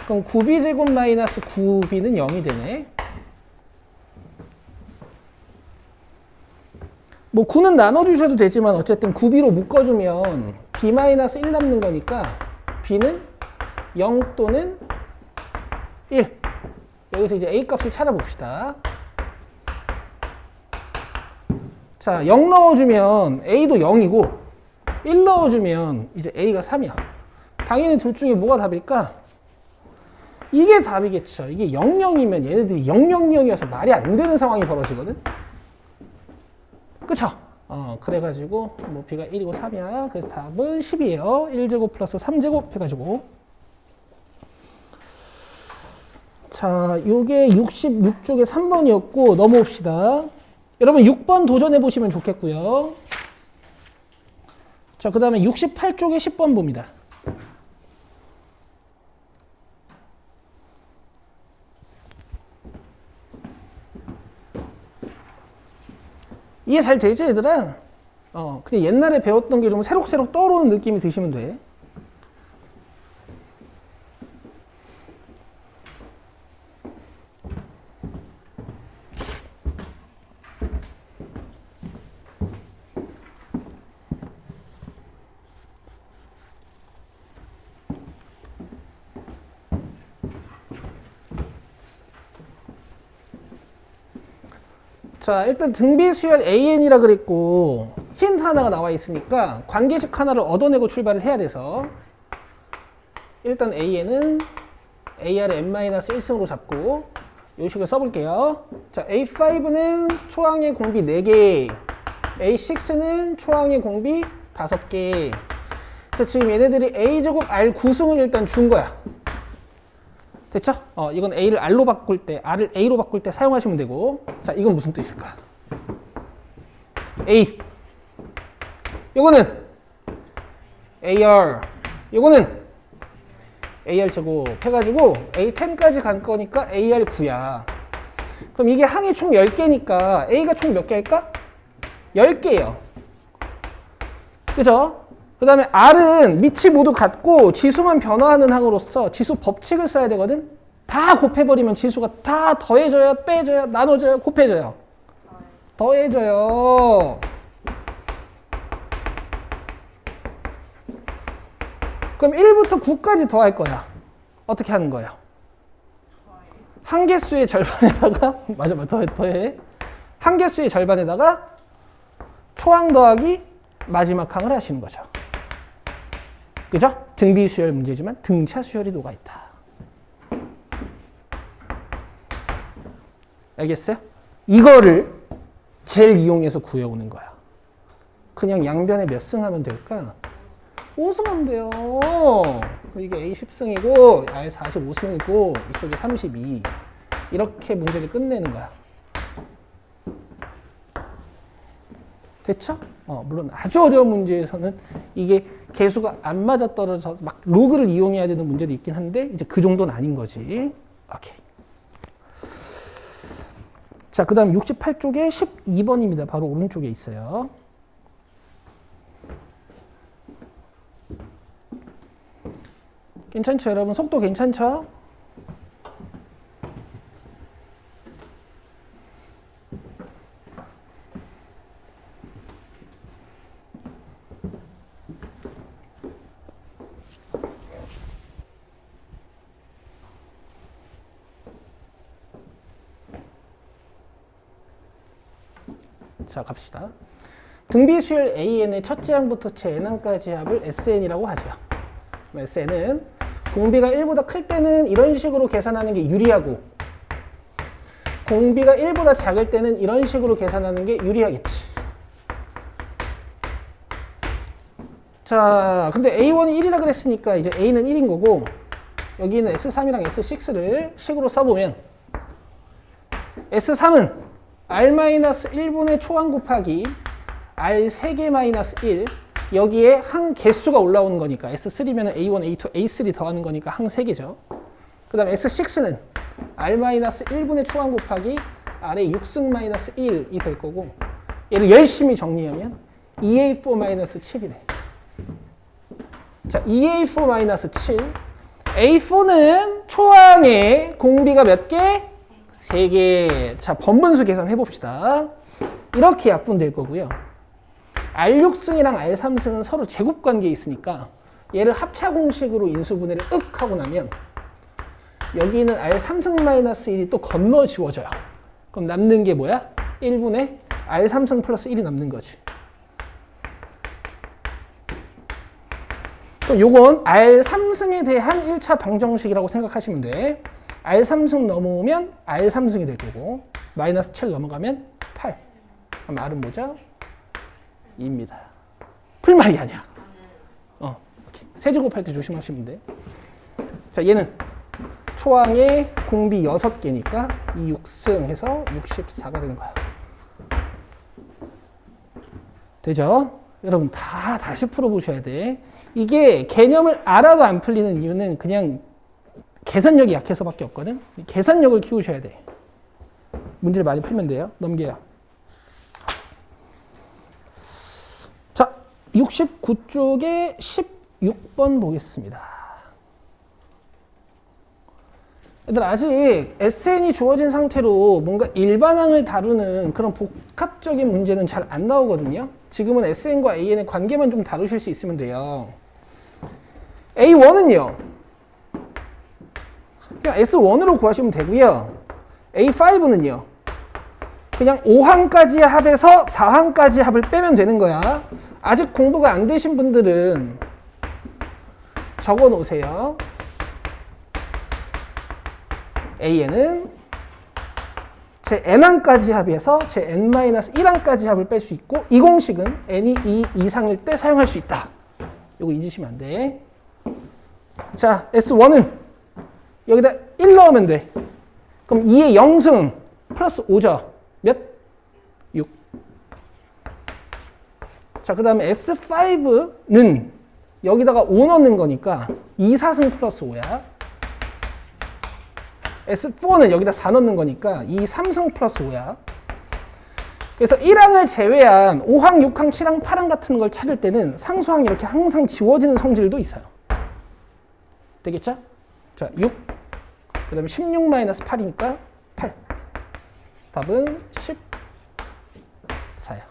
그럼 9b제곱 마이너스 9b는 0이 되네. 뭐 9는 나눠주셔도 되지만 어쨌든 9b로 묶어주면 b-1 남는 거니까 b는 0 또는 1. 여기서 이제 a 값을 찾아봅시다. 자, 0 넣어주면 a도 0이고 1 넣어주면 이제 a가 3이야. 당연히 둘 중에 뭐가 답일까? 이게 답이겠죠. 이게 00이면 얘네들이 000이어서 말이 안 되는 상황이 벌어지거든. 그쵸? 그래가지고 뭐 b가 1이고 3이야. 그래서 답은 10이에요. 1제곱 플러스 3제곱 해가지고. 자, 요게 66쪽에 3번이었고 넘어옵시다. 여러분 6번 도전해보시면 좋겠고요. 자, 그 다음에 68쪽에 10번 봅니다. 이해 잘 되지, 얘들아? 그냥 옛날에 배웠던 게 좀 새록새록 떠오르는 느낌이 드시면 돼. 자, 일단 등비 수열 AN이라 그랬고 힌트 하나가 나와 있으니까 관계식 하나를 얻어내고 출발을 해야 돼서 일단 AN은 AR을 n-1승으로 잡고 이 식을 써볼게요. 자, A5는 초항의 공비 4개, A6는 초항의 공비 5개. 자, 지금 얘네들이 A제곱 R 9승을 일단 준 거야. 됐죠? 이건 A를 R로 바꿀 때, R을 A로 바꿀 때 사용하시면 되고. 자, 이건 무슨 뜻일까? A. 요거는 AR. 요거는 AR 제곱 해가지고 A10까지 간 거니까 AR 9야. 그럼 이게 항이 총 10개니까 A가 총 몇 개일까? 10개예요. 그죠? 그 다음에 R은 밑이 모두 같고 지수만 변화하는 항으로서 지수 법칙을 써야 되거든? 다 곱해버리면 지수가 다 더해져요, 빼져요, 나눠져요, 곱해져요. 더해져요. 그럼 1부터 9까지 더할 거야. 어떻게 하는 거예요? 한 개수의 절반에다가 맞아, 더해. 한 개수의 절반에다가 초항 더하기 마지막 항을 하시는 거죠. 그죠? 등비 수열 문제지만 등차 수열이 녹아 있다. 알겠어요? 이거를 제일 이용해서 구해오는 거야. 그냥 양변에 몇 승 하면 될까? 5승 하면 돼요. 이게 A 10승이고 R 45승이고 이쪽이 32. 이렇게 문제를 끝내는 거야. 됐죠? 물론 아주 어려운 문제에서는 이게 개수가 안 맞아떨어져서 막 로그를 이용해야 되는 문제도 있긴 한데 이제 그 정도는 아닌 거지. 오케이. 자, 그 다음 68쪽에 12번입니다. 바로 오른쪽에 있어요. 괜찮죠, 여러분? 속도 괜찮죠? 자, 갑시다. 등비수열 AN의 첫째 항부터 제 n항까지 합을 SN이라고 하죠. SN은 공비가 1보다 클 때는 이런 식으로 계산하는 게 유리하고 공비가 1보다 작을 때는 이런 식으로 계산하는 게 유리하겠지. 자, 근데 A1이 1이라 그랬으니까 이제 A는 1인 거고 여기는 S3이랑 S6를 식으로 써보면 S3은 R-1분의 초항 곱하기 R 3개 마이너스 1 여기에 항 개수가 올라오는 거니까 S3면 A1, A2, A3 더하는 거니까 항 3개죠. 그 다음 S6는 R-1분의 초항 곱하기 R의 6승 마이너스 1이 될 거고 얘를 열심히 정리하면 EA4 마이너스 7이네. 자, EA4 마이너스 7 A4는 초항의 공비가 몇 개? 3개. 자, 번분수 계산해 봅시다. 이렇게 약분될 거고요. R6승이랑 R3승은 서로 제곱 관계에 있으니까 얘를 합차 공식으로 인수분해를 윽 하고 나면 여기 있는 R3승 마이너스 1이 또 건너 지워져요. 그럼 남는 게 뭐야? 1분의 R3승 플러스 1이 남는 거지. 또 요건 R3승에 대한 1차 방정식이라고 생각하시면 돼. R3승 넘어오면 R3승이 될 거고 마이너스 7 넘어가면 8. 그럼 R은 뭐죠? 2입니다. 풀말이 아니야. 이렇게. 세제곱할 때 조심하시면 돼. 자, 얘는 초항의 공비 6개니까 2, 6승 해서 64가 되는 거야. 되죠? 여러분 다 다시 풀어보셔야 돼. 이게 개념을 알아도 안 풀리는 이유는 그냥 계산력이 약해서밖에 없거든. 계산력을 키우셔야 돼. 문제를 많이 풀면 돼요. 넘겨요. 자, 69쪽에 16번 보겠습니다. 얘들 아직 SN이 주어진 상태로 뭔가 일반항을 다루는 그런 복합적인 문제는 잘 안 나오거든요. 지금은 SN과 AN의 관계만 좀 다루실 수 있으면 돼요. A1은요. 그냥 S1으로 구하시면 되고요. A5는요. 그냥 5항까지의 합에서 4항까지의 합을 빼면 되는 거야. 아직 공부가 안 되신 분들은 적어 놓으세요. A에는 제 n항까지 합에서 제 n-1항까지 합을 뺄 수 있고 이 공식은 n이 2 이상일 때 사용할 수 있다. 이거 잊으시면 안 돼. 자, S1은 여기다 1 넣으면 돼. 그럼 2의 0승 플러스 5죠. 몇? 6. 자, 그 다음에 S5는 여기다가 5 넣는 거니까 2, 4승 플러스 5야. S4는 여기다 4 넣는 거니까 2, 3승 플러스 5야. 그래서 1항을 제외한 5항, 6항, 7항, 8항 같은 걸 찾을 때는 상수항이 이렇게 항상 지워지는 성질도 있어요. 되겠죠? 자, 6. 그 다음에 16-8이니까 8. 답은 14야.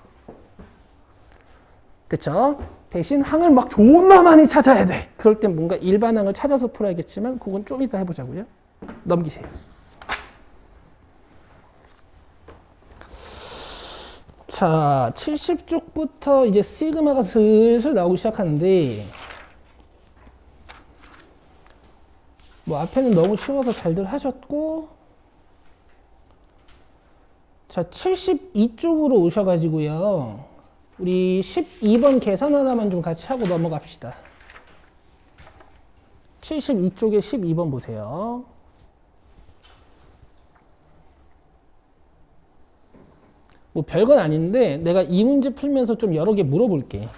그쵸? 대신 항을 막 존나 많이 찾아야 돼. 그럴 땐 뭔가 일반항을 찾아서 풀어야겠지만 그건 좀 이따 해보자고요. 넘기세요. 자, 70쪽부터 이제 시그마가 슬슬 나오기 시작하는데 뭐 앞에는 너무 쉬워서 잘들 하셨고 자, 72쪽으로 오셔가지고요. 우리 12번 계산 하나만 좀 같이 하고 넘어갑시다. 72쪽에 12번 보세요. 뭐 별건 아닌데 내가 이 문제 풀면서 좀 여러 개 물어볼게.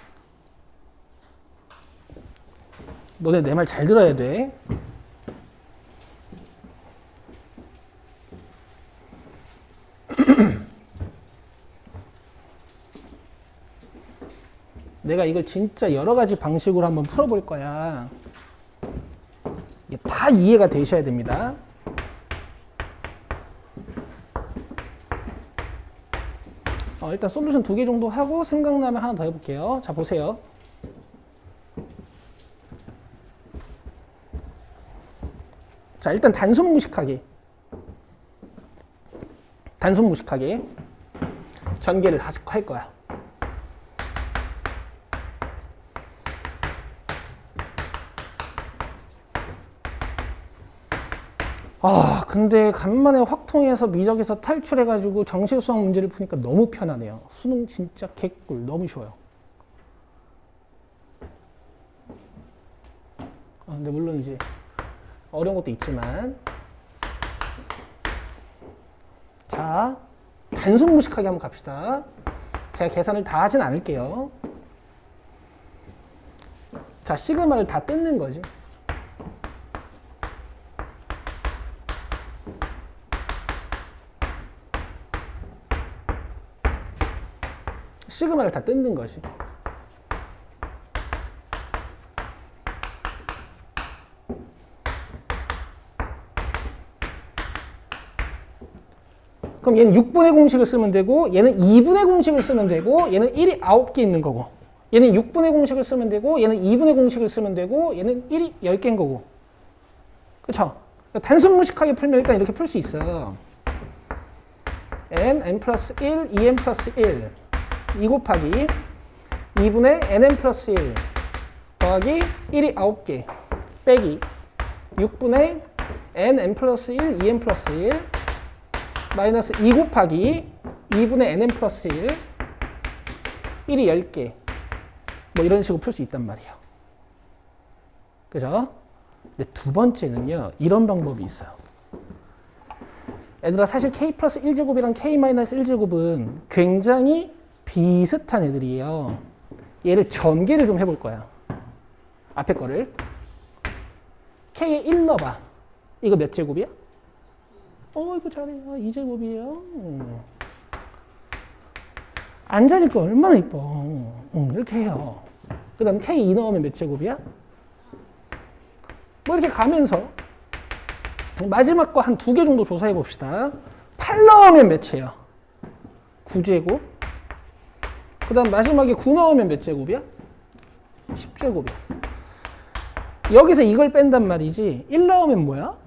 너네 내 말 잘 들어야 돼. 내가 이걸 진짜 여러 가지 방식으로 한번 풀어볼 거야. 이게 다 이해가 되셔야 됩니다. 일단 솔루션 2개 정도 하고 생각나면 하나 더 해볼게요. 자, 보세요. 자, 일단 단순 무식하게 전개를 할 거야. 근데 간만에 확통해서 미적에서 탈출해가지고 정시수학 문제를 푸니까 너무 편하네요. 수능 진짜 개꿀, 너무 쉬워요. 근데 물론 이제 어려운 것도 있지만 자, 단순 무식하게 한번 갑시다. 제가 계산을 다 하진 않을게요. 자, 시그마를 다 뜯는 거지. 시그마를 다 뜯는 거지. 그럼 얘는 6분의 공식을 쓰면 되고 얘는 2분의 공식을 쓰면 되고 얘는 1이 9개 있는 거고 얘는 6분의 공식을 쓰면 되고 얘는 2분의 공식을 쓰면 되고 얘는 1이 10개인 거고. 그쵸? 단순 무식하게 풀면 일단 이렇게 풀 수 있어요. n 플러스 1, 2n 플러스 1 2 곱하기 2분의 nn 플러스 1 더하기 1이 9개 빼기 6분의 nn 플러스 1, 2n 플러스 1 마이너스 2 곱하기 2분의 nn 플러스 1 1이 10개 뭐 이런 식으로 풀 수 있단 말이에요. 그죠? 근데 두 번째는요. 이런 방법이 있어요. 얘들아 사실 k 플러스 1제곱이랑 k 마이너스 1제곱은 굉장히 비슷한 애들이에요. 얘를 전개를 좀 해볼 거야. 앞에 거를. k에 1 넣어봐. 이거 몇 제곱이야? 이거 잘해요. 2제곱이에요. 앉아니까 얼마나 이뻐. 이렇게 해요. 그 다음 k 2 넣으면 몇 제곱이야? 뭐 이렇게 가면서 마지막 거 한 2개 정도 조사해 봅시다. 8 넣으면 몇이에요? 9제곱. 그 다음 마지막에 9 넣으면 몇 제곱이야? 10제곱이야. 여기서 이걸 뺀단 말이지. 1 넣으면 뭐야?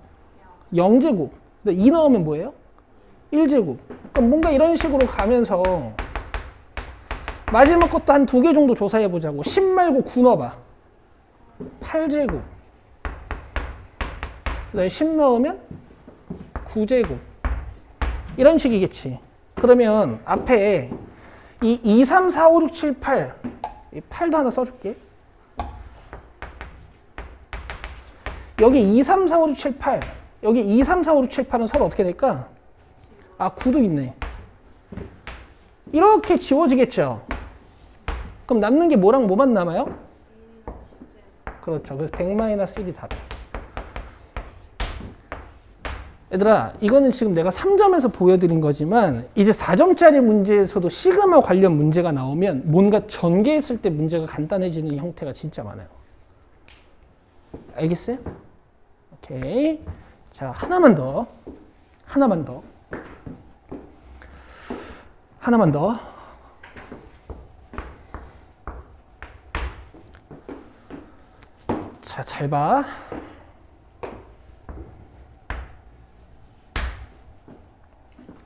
0제곱. 2 넣으면 뭐예요? 1제곱. 그러니까 뭔가 이런 식으로 가면서 마지막 것도 한 2개 정도 조사해보자고. 10 말고 9 넣어봐. 8제곱. 그다음에 10 넣으면 9제곱. 이런 식이겠지. 그러면 앞에 이 2, 3, 4, 5, 6, 7, 8. 이 8도 하나 써줄게. 여기 2, 3, 4, 5, 6, 7, 8. 여기 2, 3, 4, 5, 6, 7, 8은 서로 어떻게 될까? 아, 9도 있네. 이렇게 지워지겠죠? 그럼 남는 게 뭐랑 뭐만 남아요? 그렇죠. 그래서 100-1이 답이에요. 얘들아, 이거는 지금 내가 3점에서 보여드린 거지만 이제 4점짜리 문제에서도 시그마 관련 문제가 나오면 뭔가 전개했을 때 문제가 간단해지는 형태가 진짜 많아요. 알겠어요? 오케이. 자, 하나만 더. 자, 잘 봐.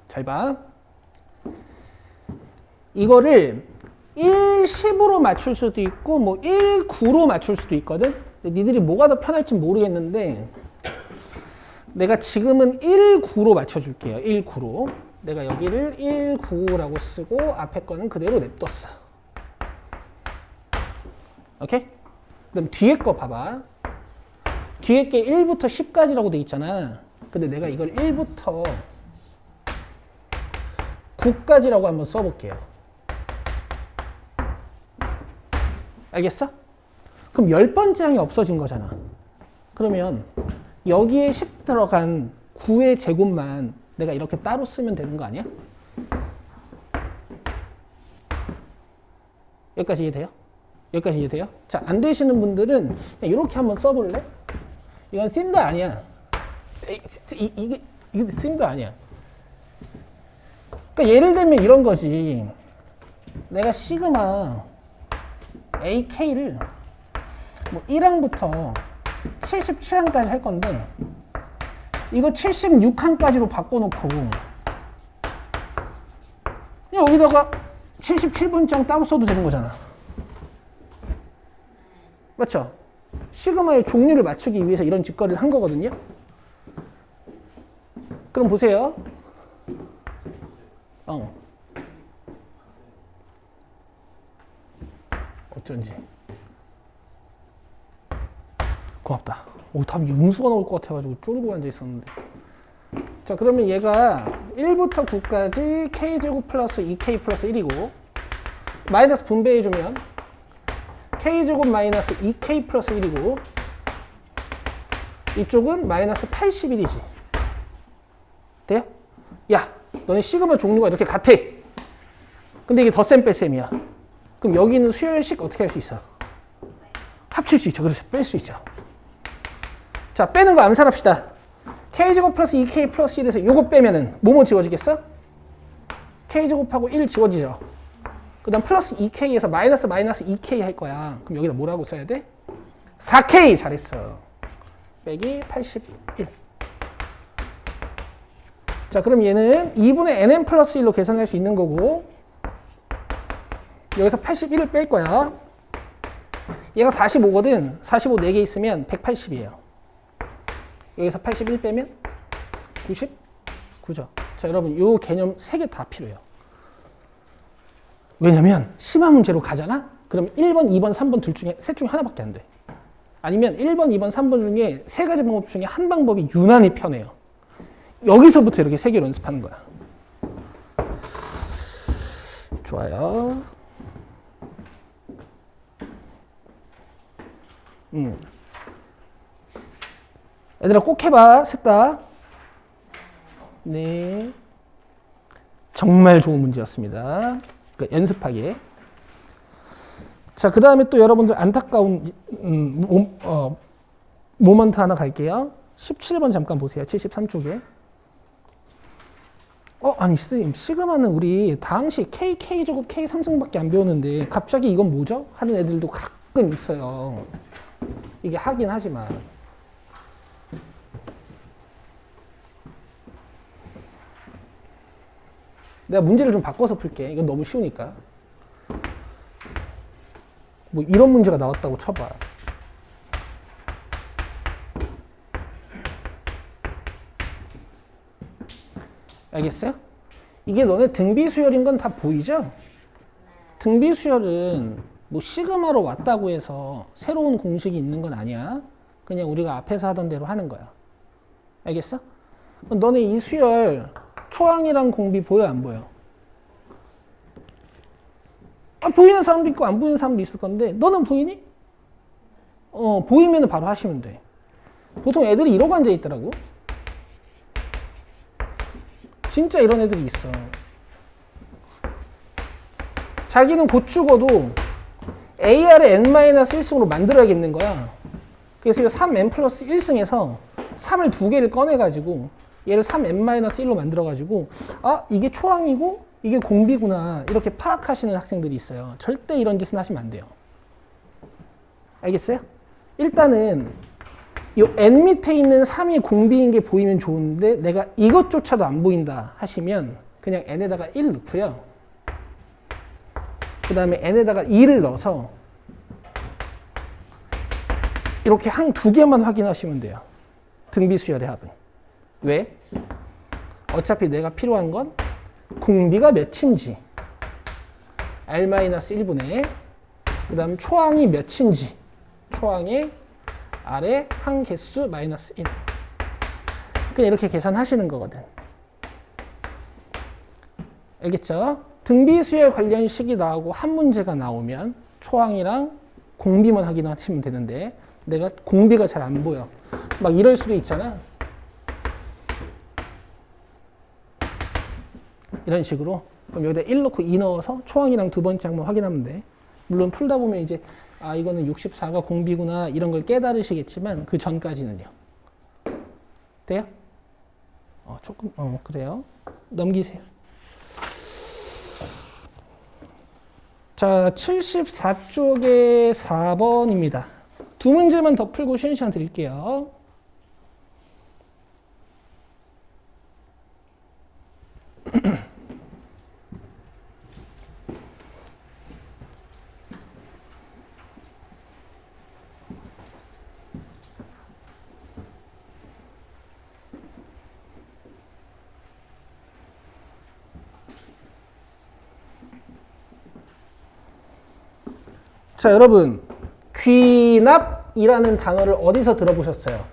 잘 봐. 이거를 1, 10으로 맞출 수도 있고 뭐 1, 9로 맞출 수도 있거든. 근데 니들이 뭐가 더 편할지 모르겠는데 내가 지금은 1, 9로 맞춰줄게요. 1, 9로. 내가 여기를 1, 9라고 쓰고 앞에 거는 그대로 냅뒀어. 오케이? 그럼 뒤에 거 봐봐. 뒤에 게 1부터 10까지라고 돼 있잖아. 근데 내가 이걸 1부터 9까지라고 한번 써볼게요. 알겠어? 그럼 10번째 항이 없어진 거잖아. 그러면 여기에 10 들어간 9의 제곱만 내가 이렇게 따로 쓰면 되는 거 아니야? 여기까지 이해돼요? 여기까지 이해돼요? 자, 안 되시는 분들은 그냥 이렇게 한번 써볼래? 이건 სიმ도 아니야. 이게 sim도 아니야. 그러니까 예를 들면 이런 거지. 내가 시그마 AK를 뭐 1항부터 77항까지 할 건데 이거 76항까지로 바꿔놓고 그냥 여기다가 77번장 따로 써도 되는 거잖아. 맞죠? 시그마의 종류를 맞추기 위해서 이런 짓거리를 한 거거든요. 그럼 보세요. 어쩐지. 고맙다. 오, 답이 음수가 나올 것 같아가지고 쫄고 앉아 있었는데. 자, 그러면 얘가 1부터 9까지 k제곱 플러스 2k 플러스 1이고 마이너스 분배해주면 k제곱 마이너스 2k 플러스 1이고 이쪽은 마이너스 81이지. 돼요? 야, 너네 시그마 종류가 이렇게 같아. 근데 이게 덧셈 뺄셈이야. 그럼 여기 있는 수열식 어떻게 할 수 있어? 합칠 수 있죠. 그렇죠. 뺄 수 있죠. 자, 빼는 거 암살합시다. k제곱 플러스 2k 플러스 1에서 요거 빼면은 뭐뭐 지워지겠어? k제곱하고 1 지워지죠. 그 다음 플러스 2k에서 마이너스 2k 할 거야. 그럼 여기다 뭐라고 써야 돼? 4k! 잘했어. 빼기 81. 자, 그럼 얘는 2분의 nm 플러스 1로 계산할 수 있는 거고 여기서 81을 뺄 거야. 얘가 45거든. 45 4개 있으면 180이에요. 여기서 81 빼면 99죠. 자, 여러분 이 개념 3개 다 필요해요. 왜냐면 심화 문제로 가잖아? 그럼 1번, 2번, 3번 셋 중에 하나밖에 안 돼. 아니면 1번, 2번, 3번 중에 3가지 방법 중에 한 방법이 유난히 편해요. 여기서부터 이렇게 3개로 연습하는 거야. 좋아요. 얘들아 꼭 해봐. 셋 다. 네. 정말 좋은 문제였습니다. 그러니까 연습하기에. 자, 그 다음에 또 여러분들 안타까운 모먼트 하나 갈게요. 17번 잠깐 보세요. 73쪽에. 아니 선생님 시그마는 우리 다항식 K제곱 K3승밖에 안 배우는데 갑자기 이건 뭐죠? 하는 애들도 가끔 있어요. 이게 하긴 하지만 내가 문제를 좀 바꿔서 풀게. 이건 너무 쉬우니까. 뭐 이런 문제가 나왔다고 쳐봐. 알겠어요? 이게 너네 등비수열인 건 다 보이죠? 등비수열은 뭐 시그마로 왔다고 해서 새로운 공식이 있는 건 아니야. 그냥 우리가 앞에서 하던 대로 하는 거야. 알겠어? 그럼 너네 이 수열 초항이랑 공비 보여 안 보여? 아, 보이는 사람도 있고 안 보이는 사람도 있을 건데 너는 보이니? 보이면 바로 하시면 돼. 보통 애들이 이러고 앉아 있더라고. 진짜 이런 애들이 있어. 자기는 곧 죽어도 AR을 n-1승으로 만들어야겠는 거야. 그래서 이거 3n 플러스 1승에서 3을 두 개를 꺼내가지고 얘를 3n-1로 만들어가지고 아, 이게 초항이고 이게 공비구나 이렇게 파악하시는 학생들이 있어요. 절대 이런 짓은 하시면 안 돼요. 알겠어요? 일단은 이 n 밑에 있는 3이 공비인 게 보이면 좋은데 내가 이것조차도 안 보인다 하시면 그냥 n에다가 1 넣고요. 그 다음에 n에다가 2를 넣어서 이렇게 항 두 개만 확인하시면 돼요. 등비수열의 합은. 왜? 어차피 내가 필요한 건 공비가 몇인지 r-1분의 그 다음 초항이 몇인지 초항의 r의 항 개수 마이너스 1 그냥 이렇게 계산하시는 거거든. 알겠죠? 등비수열 관련 식이 나오고 한 문제가 나오면 초항이랑 공비만 확인하시면 되는데 내가 공비가 잘 안 보여. 막 이럴 수도 있잖아. 이런 식으로. 그럼 여기다 1 넣고 2 넣어서 초항이랑 두 번째 항만 확인하면 돼. 물론 풀다 보면 이제 아 이거는 64가 공비구나 이런 걸 깨달으시겠지만 그 전까지는요. 돼요? 조금 그래요. 넘기세요. 자, 74쪽에 4번입니다. 두 문제만 더 풀고 쉬는 시간 드릴게요. 자, 여러분. 귀납이라는 단어를 어디서 들어보셨어요?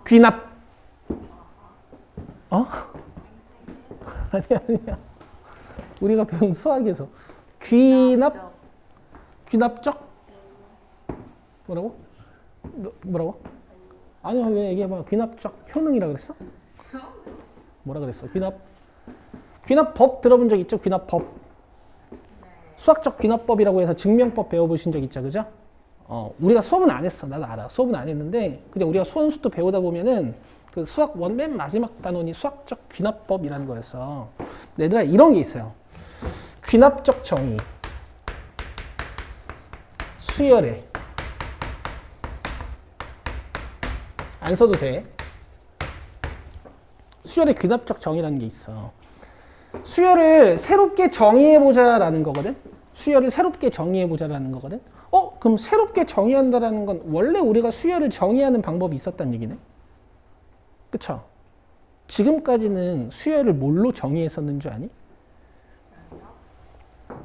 귀납. 아니야. 우리가 배운 수학에서. 귀납? 귀납적? 뭐라고? 뭐라고? 아니야, 왜 얘기해봐. 귀납적 효능이라 그랬어? 뭐라 그랬어? 귀납법 들어본 적 있죠? 귀납법. 수학적 귀납법이라고 해서 증명법 배워보신 적 있죠, 그죠? 우리가 수업은 안 했어. 나도 알아. 수업은 안 했는데, 근데 우리가 수원수도 배우다 보면은 그 수학 원 맨 마지막 단원이 수학적 귀납법이라는 거였어. 얘들아, 이런 게 있어요. 귀납적 정의. 수열에. 안 써도 돼. 수열의 귀납적 정의라는 게 있어. 수열을 새롭게 정의해보자라는 거거든. 수열을 새롭게 정의해보자라는 거거든. 그럼 새롭게 정의한다라는 건 원래 우리가 수열을 정의하는 방법이 있었단 얘기네. 그쵸? 지금까지는 수열을 뭘로 정의했었는 줄 아니?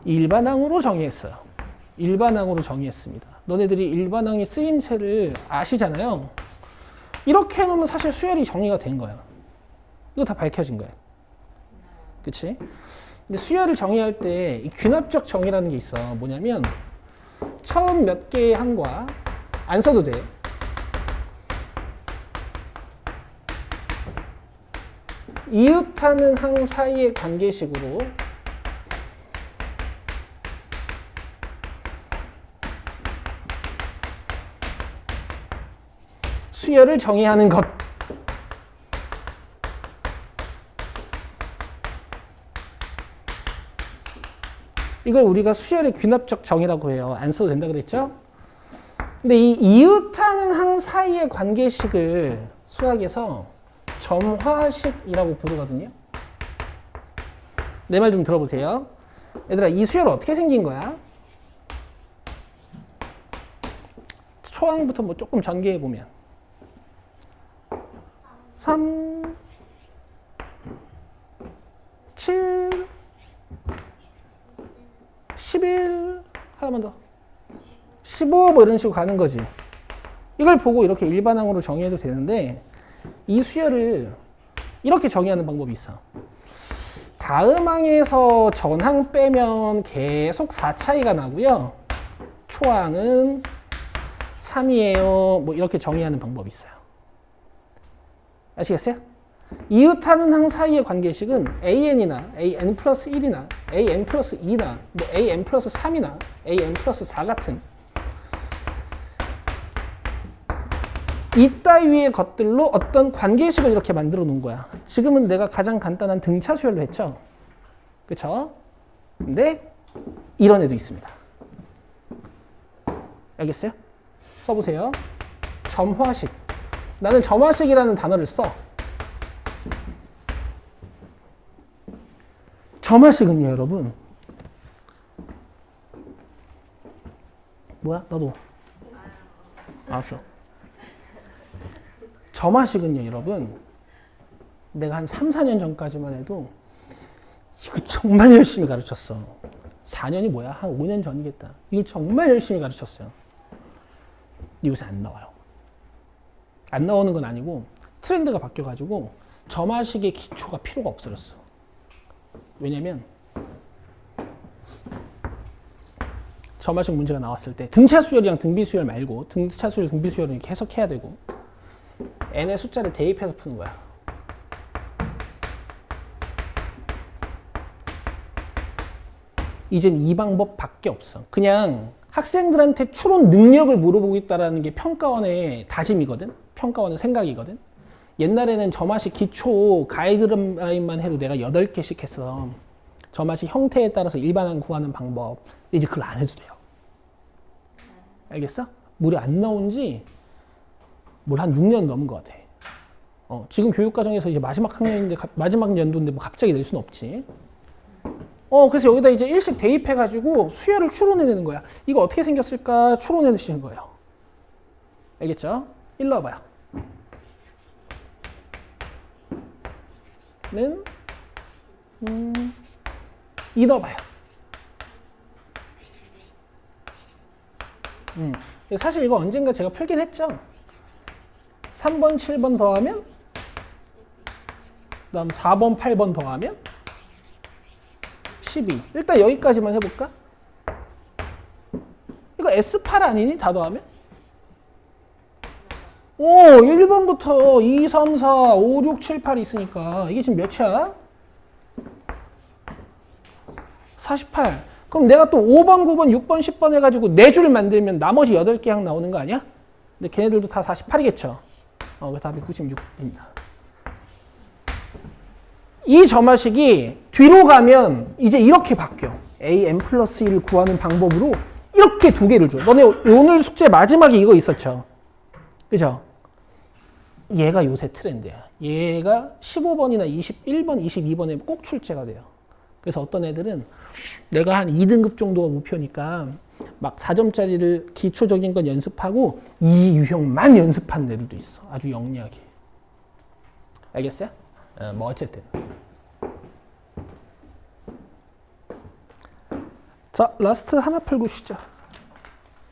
일반항으로 정의했어요. 일반항으로 정의했습니다. 너네들이 일반항의 쓰임새를 아시잖아요. 이렇게 해놓으면 사실 수열이 정의가 된 거야. 이거 다 밝혀진 거야. 그치? 근데 수열을 정의할 때 이 귀납적 정의라는 게 있어. 뭐냐면 처음 몇 개의 항과 안 써도 돼. 이웃하는 항 사이의 관계식으로 수열을 정의하는 것. 이걸 우리가 수열의 귀납적 정의라고 해요. 안 써도 된다 그랬죠? 근데 이 이웃하는 항 사이의 관계식을 수학에서 점화식이라고 부르거든요. 내 말 좀 들어보세요. 얘들아, 이 수열 어떻게 생긴 거야? 초항부터 뭐 조금 전개해 보면 3, 7, 11, 하나만 더 15 뭐 이런 식으로 가는 거지. 이걸 보고 이렇게 일반항으로 정의해도 되는데 이 수열을 이렇게 정의하는 방법이 있어. 다음 항에서 전항 빼면 계속 4 차이가 나고요. 초항은 3이에요. 뭐 이렇게 정의하는 방법이 있어요. 아시겠어요? 이웃하는 항 사이의 관계식은 AN이나 AN 플러스 1이나 AN 플러스 2나 뭐 AN 플러스 3이나 AN 플러스 4 같은 이따위의 것들로 어떤 관계식을 이렇게 만들어 놓은 거야. 지금은 내가 가장 간단한 등차 수열로 했죠. 그쵸? 근데 이런 애도 있습니다. 알겠어요? 써보세요. 점화식. 나는 점화식이라는 단어를 써. 점화식은요, 여러분. 뭐야? 나도. 알았어. 점화식은요, 여러분. 내가 한 3, 4년 전까지만 해도 이거 정말 열심히 가르쳤어. 4년이 뭐야? 한 5년 전이겠다. 이걸 정말 열심히 가르쳤어요. 요새 안 나와요. 안 나오는 건 아니고 트렌드가 바뀌어가지고 점화식의 기초가 필요가 없어졌어. 왜냐면 점화식 문제가 나왔을 때 등차 수열이랑 등비 수열 말고 등차 수열, 등비 수열은 이렇게 해석해야 되고 n의 숫자를 대입해서 푸는 거야. 이젠 이 방법밖에 없어. 그냥 학생들한테 추론 능력을 물어보겠다라는 게 평가원의 다짐이거든. 평가원의 생각이거든. 옛날에는 점화식 기초 가이드라인만 해도 내가 8개씩 했어. 점화식 형태에 따라서 일반항 구하는 방법. 이제 그걸 안 해도 돼요. 알겠어? 물이 안 나온 지 한 6년 넘은 것 같아. 지금 교육과정에서 이제 마지막 학년인데 마지막 연도인데 뭐 갑자기 낼 수는 없지. 그래서 여기다 이제 일식 대입해가지고 수열을 추론해내는 거야. 이거 어떻게 생겼을까 추론해내시는 거예요. 알겠죠? 일로 와봐요. 는 2 넣어봐요. 사실 이거 언젠가 제가 풀긴 했죠. 3번, 7번 더하면 그 다음 4번, 8번 더하면 12. 일단 여기까지만 해볼까? 이거 S8 아니니? 다 더하면? 오, 1번부터 2, 3, 4, 5, 6, 7, 8 있으니까 이게 지금 몇이야? 48. 그럼 내가 또 5번, 9번, 6번, 10번 해가지고 4줄 만들면 나머지 8개 항 나오는 거 아니야? 근데 걔네들도 다 48이겠죠? 그 답이 96입니다. 이 점화식이 뒤로 가면 이제 이렇게 바뀌어. AN 플러스 1을 구하는 방법으로 이렇게 2개를 줘. 너네 오늘 숙제 마지막에 이거 있었죠? 그죠? 얘가 요새 트렌드야. 얘가 15번이나 21번, 22번에 꼭 출제가 돼요. 그래서 어떤 애들은 내가 한 2등급 정도가 목표니까 막 4점짜리를 기초적인 건 연습하고 이 유형만 연습한 애들도 있어. 아주 영리하게. 알겠어요? 뭐 어쨌든. 자, 라스트 하나 풀고 쉬자.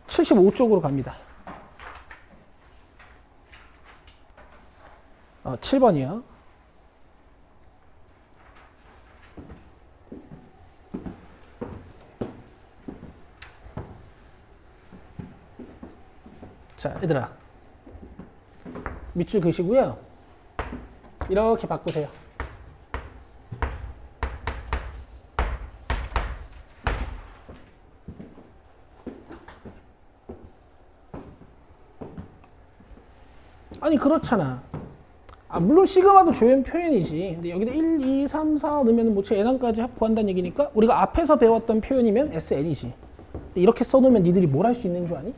75쪽으로 갑니다. 7번이요. 자, 얘들아. 밑줄 그시고요. 이렇게 바꾸세요. 아니 그렇잖아. 물론 시그마도 조현 표현이지. 근데 여기다 1, 2, 3, 4 넣으면 뭐 n항까지 합 구한다는 얘기니까 우리가 앞에서 배웠던 표현이면 SN이지. 근데 이렇게 써놓으면 니들이 뭘 할 수 있는 줄 아니?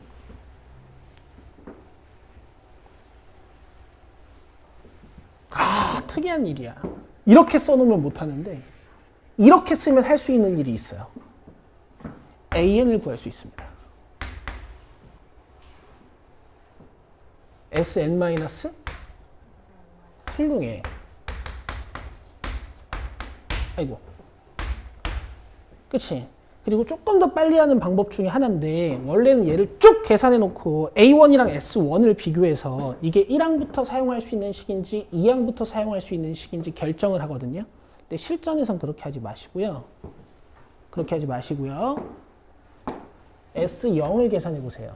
특이한 일이야. 이렇게 써놓으면 못하는데 이렇게 쓰면 할 수 있는 일이 있어요. AN을 구할 수 있습니다. SN 마이너스 훌륭해. 아이고. 그치? 그리고 조금 더 빨리 하는 방법 중에 하나인데 원래는 얘를 쭉 계산해 놓고 A1이랑 S1을 비교해서 이게 1항부터 사용할 수 있는 식인지 2항부터 사용할 수 있는 식인지 결정을 하거든요. 근데 실전에선 그렇게 하지 마시고요. 그렇게 하지 마시고요. S0을 계산해 보세요.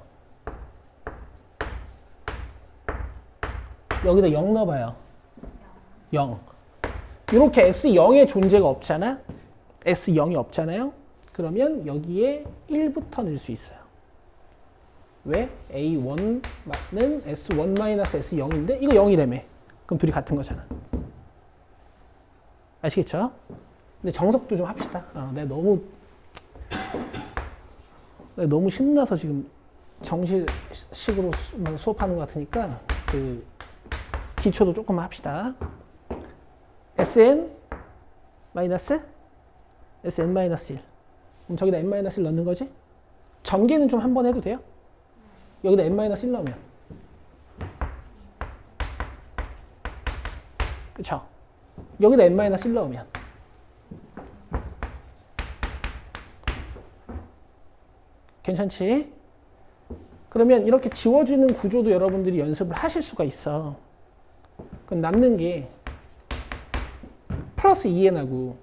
여기다 0 넣어봐요. 0. 이렇게 S0의 존재가 없잖아? S0이 없잖아요? 그러면 여기에 1부터 넣을 수 있어요. 왜? A1는 S1-S0인데 이거 0이라며. 그럼 둘이 같은 거잖아. 아시겠죠? 근데 정석도 좀 합시다. 내가 너무 신나서 지금 정식으로 수업하는 것 같으니까 그 기초도 조금 합시다. SN 마이너스 SN 마이너스 1. 그럼 저기다 n 마이너스 1 넣는 거지? 전개는 좀 한 번 해도 돼요? 여기다 n 마이너스 1 넣으면. 그쵸? 여기다 n 마이너스 1 넣으면. 괜찮지? 그러면 이렇게 지워주는 구조도 여러분들이 연습을 하실 수가 있어. 그럼 남는 게 플러스 2n하고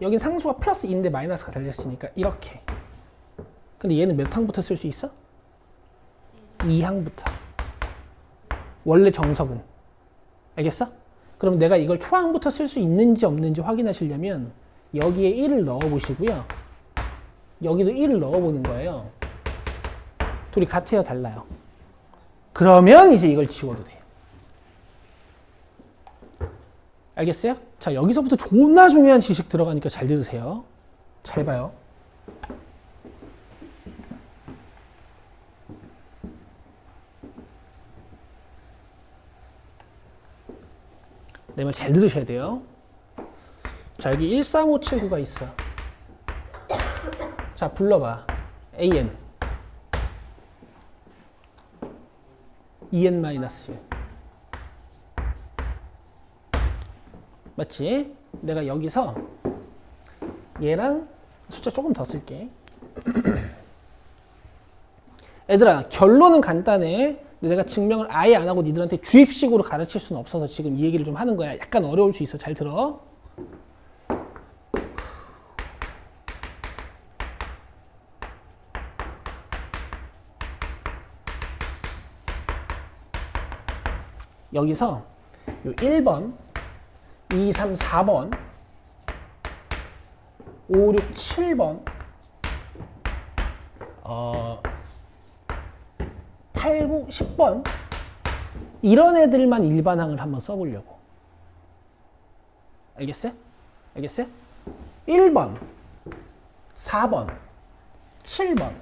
여긴 상수가 플러스 2인데 마이너스가 달렸으니까 이렇게. 근데 얘는 몇 항부터 쓸 수 있어? 2항부터. 원래 정석은. 알겠어? 그럼 내가 이걸 초항부터 쓸 수 있는지 없는지 확인하시려면 여기에 1을 넣어보시고요. 여기도 1을 넣어보는 거예요. 둘이 같아요, 달라요? 그러면 이제 이걸 지워도 돼요. 알겠어요? 자, 여기서부터 존나 중요한 지식 들어가니까 잘 들으세요. 잘 봐요. 내 말 잘 들으셔야 돼요. 자, 여기 13579가 있어. 자, 불러봐. AN. EN 마이너스. 맞지? 내가 여기서 얘랑 숫자 조금 더 쓸게. 얘들아, 결론은 간단해. 근데 내가 증명을 아예 안 하고 니들한테 주입식으로 가르칠 수는 없어서 지금 이 얘기를 좀 하는 거야. 약간 어려울 수 있어. 잘 들어. 여기서 요 1번, 2, 3, 4번, 5, 6, 7번, 8, 9, 10번 이런 애들만 일반항을 한번 써보려고. 알겠어요? 알겠어요? 1번, 4번, 7번,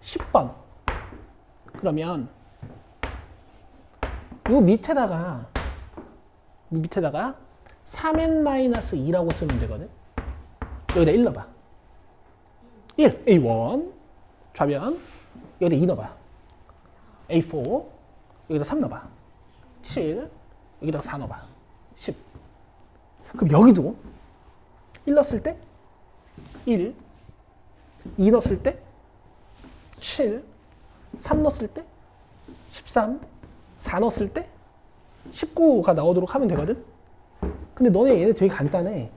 10번 그러면 요 밑에다가 3n-2라고 쓰면 되거든. 여기다 1 넣어봐. 1, A1 좌변. 여기다 2 넣어봐. A4 여기다 3 넣어봐. 7 여기다 4 넣어봐. 10. 그럼 여기도 1 넣었을 때 1, 2 넣었을 때 7, 3 넣었을 때 13, 4 넣었을 때 19가 나오도록 하면 되거든. 근데 너네 얘네 되게 간단해.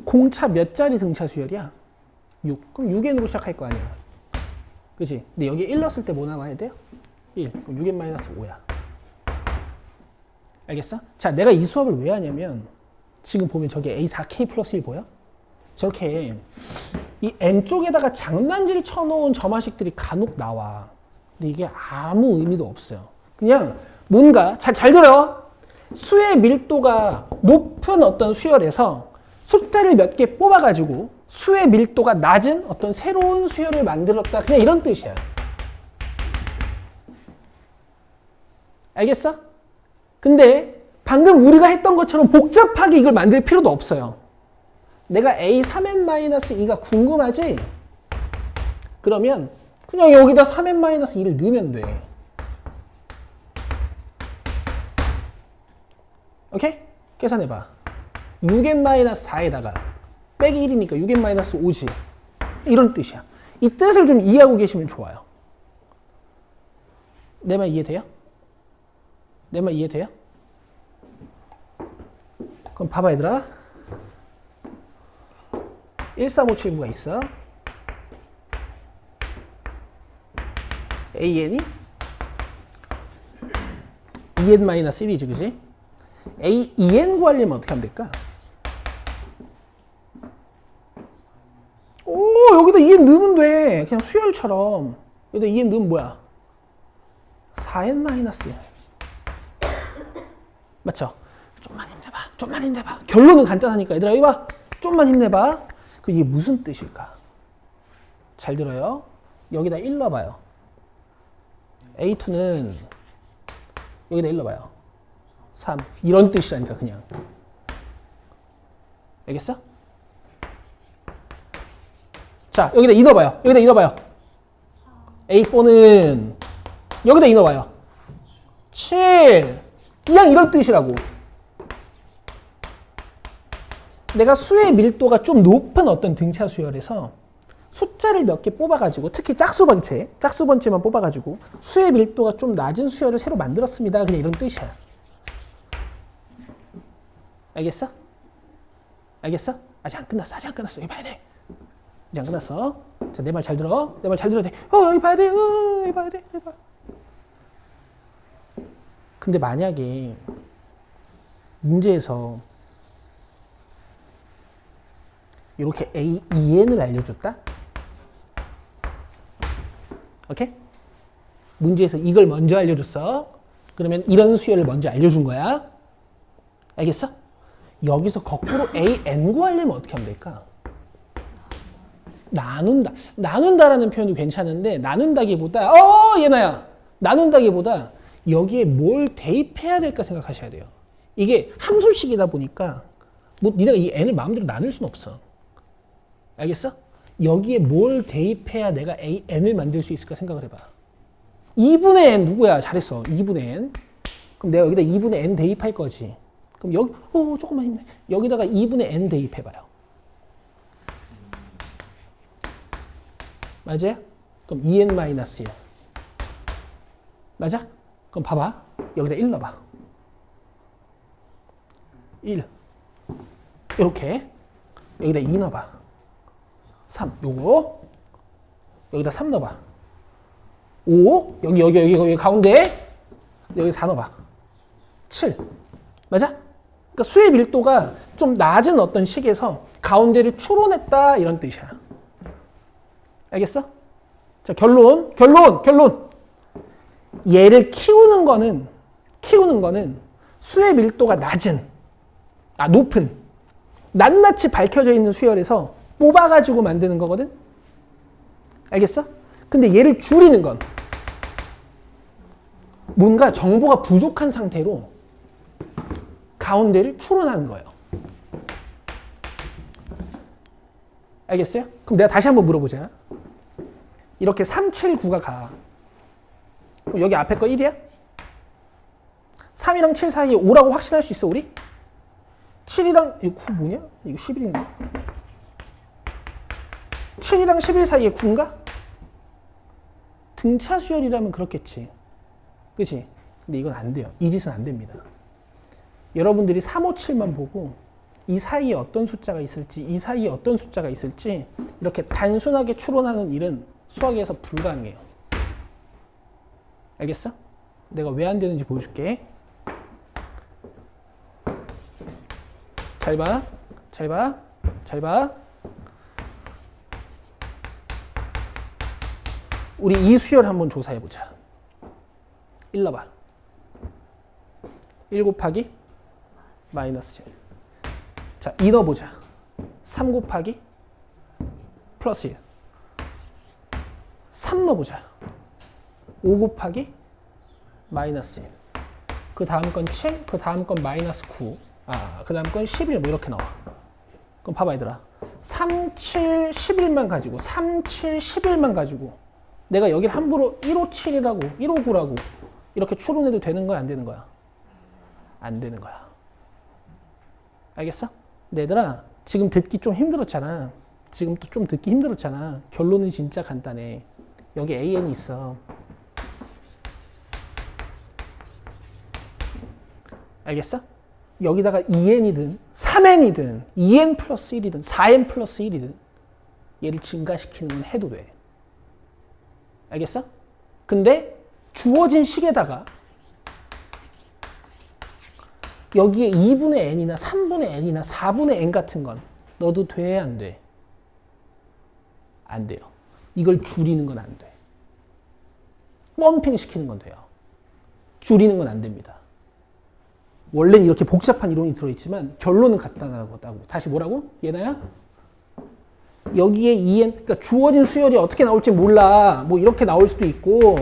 공차 몇 자리 등차 수열이야? 6. 그럼 6n으로 시작할 거 아니야. 그치? 근데 여기에 1 넣었을 때 뭐 나와야 돼요? 1. 그럼 6n-5야. 알겠어? 자, 내가 이 수업을 왜 하냐면 지금 보면 저기 A4K 플러스 1 보여? 저렇게 이 N쪽에다가 장난질 쳐놓은 점화식들이 간혹 나와. 근데 이게 아무 의미도 없어요. 그냥 뭔가 잘 들어요. 수의 밀도가 높은 어떤 수열에서 숫자를 몇 개 뽑아가지고 수의 밀도가 낮은 어떤 새로운 수열을 만들었다. 그냥 이런 뜻이야. 알겠어? 근데 방금 우리가 했던 것처럼 복잡하게 이걸 만들 필요도 없어요. 내가 a 3n-2가 궁금하지? 그러면 그냥 여기다 3n-2를 넣으면 돼. 오케이? 계산해봐. 6n-4에다가 빼기 1이니까 6n-5지. 이런 뜻이야. 이 뜻을 좀 이해하고 계시면 좋아요. 내 말 이해돼요? 내 말 이해돼요? 그럼 봐봐 얘들아. 13579가 있어. an이 2n-1이지, 그지? a 2n 구하려면 어떻게 하면 될까? 오, 여기다 2n 넣으면 돼. 그냥 수열처럼. 여기다 2n 넣으면 뭐야? 4n-1. 맞죠? 좀만 힘내봐. 좀만 힘내봐. 결론은 간단하니까. 얘들아, 이거 봐. 좀만 힘내봐. 그럼 이게 무슨 뜻일까? 잘 들어요. 여기다 1 넣어봐요. A2는 여기다 1 넣어봐요. 3. 이런 뜻이라니까, 그냥. 알겠어? 자, 여기다 2 넣어봐요. 여기다 2 넣어봐요. A4는 여기다 2 넣어봐요. 7. 그냥 이런 뜻이라고. 내가 수의 밀도가 좀 높은 어떤 등차 수열에서 숫자를 몇 개 뽑아가지고, 특히 짝수번체만 뽑아가지고 수의 밀도가 좀 낮은 수열을 새로 만들었습니다. 그냥 이런 뜻이야. 알겠어? 알겠어? 아직 안 끝났어. 아직 안 끝났어. 여기 봐야 돼. 아직 안 끝났어. 자, 내 말 잘 들어. 내 말 잘 들어야 돼. 여기 봐야 돼. 여기 봐야 돼. 여기 봐. 근데 만약에 문제에서 이렇게 A, 2n을 알려줬다? 오케이? 문제에서 이걸 먼저 알려줬어. 그러면 이런 수열을 먼저 알려준 거야. 알겠어? 여기서 거꾸로 an 구하려면 어떻게 하면 될까? 나눈다. 나눈다라는 표현도 괜찮은데, 나눈다기보다, 얘나야. 나눈다기보다 여기에 뭘 대입해야 될까 생각하셔야 돼요. 이게 함수식이다 보니까, 뭐, 니네가 이 n을 마음대로 나눌 수는 없어. 알겠어? 여기에 뭘 대입해야 내가 n을 만들 수 있을까 생각을 해봐. 2분의 n 누구야? 잘했어. 2분의 n. 그럼 내가 여기다 2분의 n 대입할 거지. 그럼 여기, 조금만 힘내. 여기다가 2분의 n 대입해봐요. 맞아요? 그럼 2n-1. 맞아? 그럼 봐봐. 여기다 1 넣어봐. 1. 이렇게. 여기다 2 넣어봐. 3. 요거. 여기다 3 넣어봐. 5. 여기 가운데. 여기 4 넣어봐. 7. 맞아? 그러니까 수의 밀도가 좀 낮은 어떤 식에서 가운데를 추론했다. 이런 뜻이야. 알겠어? 자, 결론. 얘를 키우는 거는 수의 밀도가 높은, 낱낱이 밝혀져 있는 수열에서 뽑아가지고 만드는 거거든? 알겠어? 근데 얘를 줄이는 건 뭔가 정보가 부족한 상태로 가운데를 추론하는 거예요. 알겠어요? 그럼 내가 다시 한번 물어보자. 이렇게 3, 7, 9가 가. 그럼 여기 앞에 거 1이야? 3이랑 7 사이에 5라고 확신할 수 있어, 우리? 7이랑, 이거 9 뭐냐? 이거 11인가? 7이랑 11 사이에 9인가? 등차 수열이라면 그렇겠지. 그치? 근데 이건 안 돼요. 이 짓은 안 됩니다. 여러분들이 3, 5, 7만 보고 이 사이에 어떤 숫자가 있을지, 이 사이에 어떤 숫자가 있을지 이렇게 단순하게 추론하는 일은 수학에서 불가능해요. 알겠어? 내가 왜 안 되는지 보여줄게. 잘 봐. 우리 이 수열 한번 조사해보자. 1 넣어봐. 1 곱하기 마이너스 1. 자, 2 넣어보자. 3 곱하기 플러스 1. 3 넣어보자. 5 곱하기 마이너스 1. 그 다음 건 7, 그 다음 건 마이너스 9, 그 다음 건 11, 뭐 이렇게 나와. 그럼 봐봐 얘들아. 3, 7, 11만 가지고 3, 7, 11만 가지고 내가 여기를 함부로 157이라고 159라고 이렇게 추론해도 되는 거야 안 되는 거야? 안 되는 거야. 알겠어? 근데 얘들아 지금 듣기 좀 힘들었잖아. 지금 또 좀 듣기 힘들었잖아. 결론은 진짜 간단해. 여기 AN이 있어. 알겠어? 여기다가 2n이든 3n이든 2n 플러스 1이든 4n 플러스 1이든 얘를 증가시키는 건 해도 돼. 알겠어? 근데 주어진 식에다가 여기에 2분의 n이나 3분의 n이나 4분의 n 같은 건 넣어도 돼? 안 돼? 안 돼요. 이걸 줄이는 건 안 돼. 펌핑 시키는 건 돼요. 줄이는 건 안 됩니다. 원래는 이렇게 복잡한 이론이 들어있지만 결론은 간단하다고. 다시 뭐라고? 얘나야? 여기에 2n, 그러니까 주어진 수열이 어떻게 나올지 몰라. 뭐 이렇게 나올 수도 있고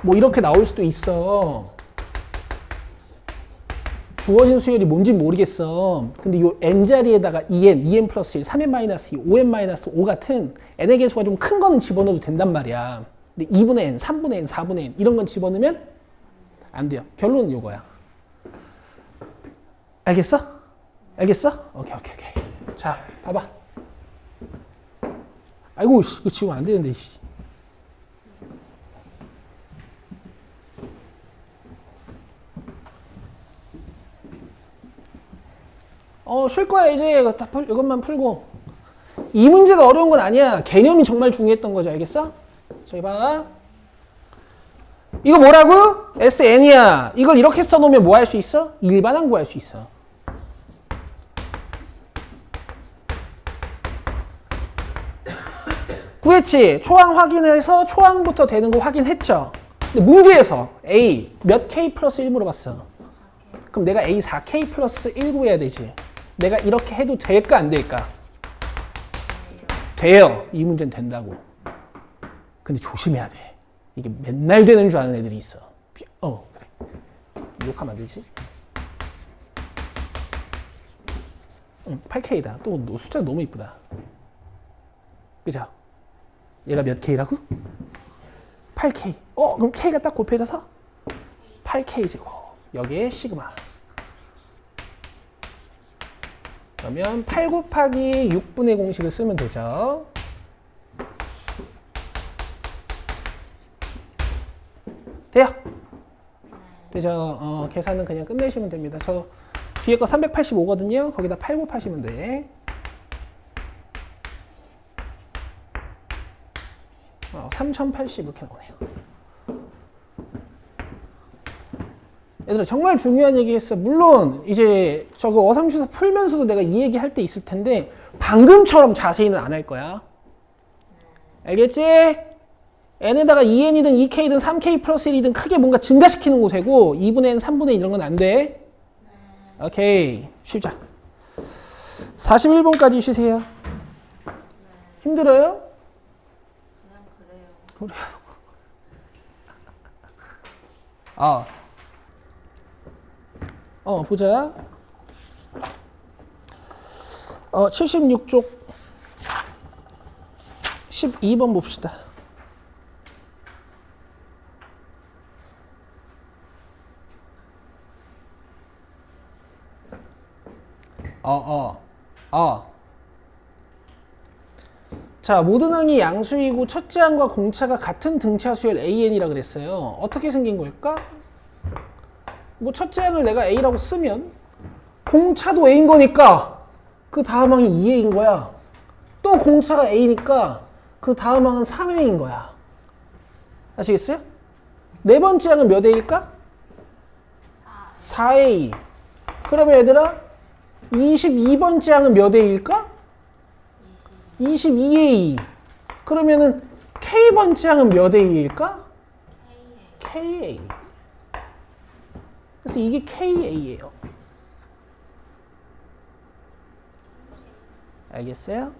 뭐 이렇게 나올 수도 있어. 주어진 수열이 뭔지 모르겠어. 근데 이 n자리에다가 2n 플러스 1, 3n 마이너스 2, 5n 마이너스 5 같은 n의 개수가 좀 큰 거는 집어넣어도 된단 말이야. 근데 2분의 n, 3분의 n, 4분의 n 이런 건 집어넣으면 안 돼요. 결론은 이거야. 알겠어? 알겠어? 오케이. 자, 봐봐. 아이고, 이거 지우면 안 되는데, 씨. 쉴 거야, 이제. 이것만 풀고. 이 문제가 어려운 건 아니야. 개념이 정말 중요했던 거죠. 알겠어? 저기 봐. 이거 뭐라고? SN이야. 이걸 이렇게 써놓으면 뭐 할 수 있어? 일반항 구할 수 있어. 구했지? 초항 확인해서 초항부터 되는 거 확인했죠? 근데 문제에서 A 몇 K 플러스 1 물어봤어. 그럼 내가 A 4K 플러스 1 구해야 되지. 내가 이렇게 해도 될까 안 될까? 돼요. 이 문제는 된다고. 근데 조심해야 돼. 이게 맨날 되는 줄 아는 애들이 있어. 그래. 욕하면 안 되지? 8K다. 또 숫자가 너무 이쁘다. 그죠? 얘가 몇 K라고? 8K. 그럼 K가 딱 곱해져서 8K제곱. 여기에 시그마. 그러면 8 곱하기 6분의 공식을 쓰면 되죠. 돼요? 되죠? 계산은 그냥 끝내시면 됩니다. 저 뒤에 거 385거든요. 거기다 8 곱하시면 돼. 3080 이렇게 나오네요. 얘들아 정말 중요한 얘기 했어. 물론 이제 저거 어삼수사 풀면서도 내가 이 얘기 할 때 있을 텐데 방금처럼 자세히는 안 할 거야. 알겠지? n에다가 2n이든 2k든 3k 플러스 1이든 크게 뭔가 증가시키는 거 되고 2분의 n, 3분의 1 이런 건 안 돼. 오케이. 쉬자. 41번까지 쉬세요. 힘들어요? 그래요. 보자. 76쪽 12번 봅시다. 자, 모든 항이 양수이고 첫째 항과 공차가 같은 등차 수열 AN이라 그랬어요. 어떻게 생긴 걸까? 뭐 첫째 항을 내가 A라고 쓰면 공차도 A인 거니까 그 다음 항이 2A인 거야. 또 공차가 A니까 그 다음 항은 3A인 거야. 아시겠어요? 네 번째 항은 몇 A일까? 4A. 그러면 얘들아 22번째 항은 몇 A일까? 22A. 그러면은 K번째 항은 몇 A일까? KA. 그래서 이게 KA예요. 알겠어요?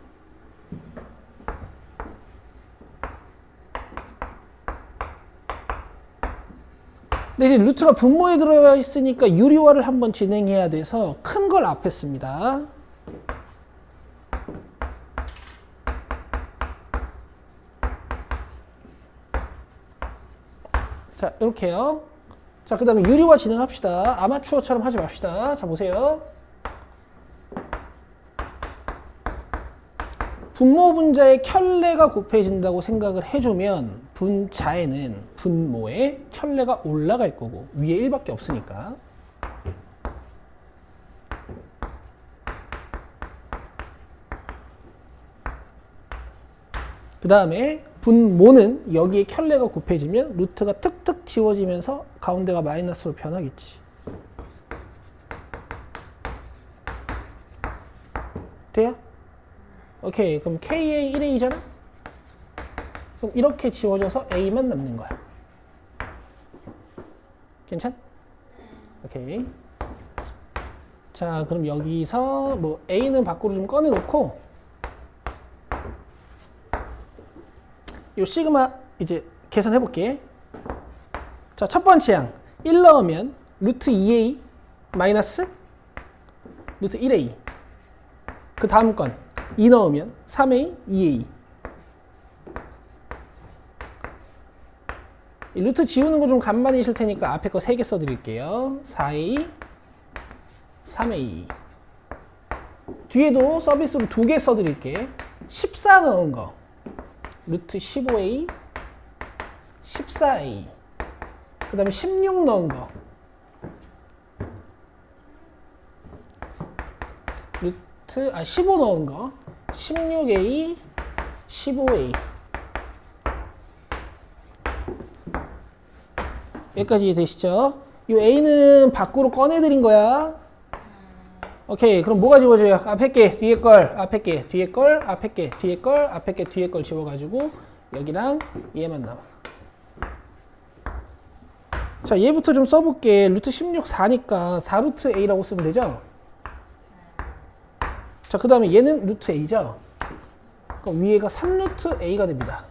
근데 이제 루트가 분모에 들어가 있으니까 유리화를 한번 진행해야 돼서 큰 걸 앞에 씁니다. 자, 이렇게요. 자, 그 다음에 유리화 진행합시다. 아마추어처럼 하지 맙시다. 자, 보세요. 분모 분자의 켤레가 곱해진다고 생각을 해주면 분자에는 분모에 켤레가 올라갈 거고 위에 1밖에 없으니까. 그 다음에 분모는 여기에 켤레가 곱해지면 루트가 툭툭 지워지면서 가운데가 마이너스로 변하겠지. 돼요? 오케이. 그럼 KA 1A잖아? 그럼 이렇게 지워져서 A만 남는 거야. 괜찮? 오케이. 자, 그럼 여기서 뭐 A는 밖으로 좀 꺼내놓고 요 시그마 이제 계산해 볼게. 자, 첫 번째 양 1 넣으면 루트 2A 마이너스 루트 1A. 그 다음 건 2 넣으면 3A, 2A. 이 루트 지우는 거 좀 간만이실 테니까 앞에 거 3개 써드릴게요. 4A, 3A. 뒤에도 서비스로 2개 써드릴게. 14 넣은 거. 루트 15A, 14A. 그 다음에 16 넣은 거. 루트, 15 넣은 거. 16A, 15A. 여기까지 되시죠? 이 A는 밖으로 꺼내드린 거야. 오케이. 그럼 뭐가 지워져요? 앞에 게, 뒤에 걸, 앞에 게, 뒤에 걸, 앞에 게, 뒤에 걸, 앞에 게, 뒤에 걸 지워가지고 여기랑 얘만 남아. 자, 얘부터 좀 써볼게. 루트 16, 4니까 4루트 A라고 쓰면 되죠? 자, 그 다음에 얘는 루트 A죠? 그럼 위에가 3루트 A가 됩니다.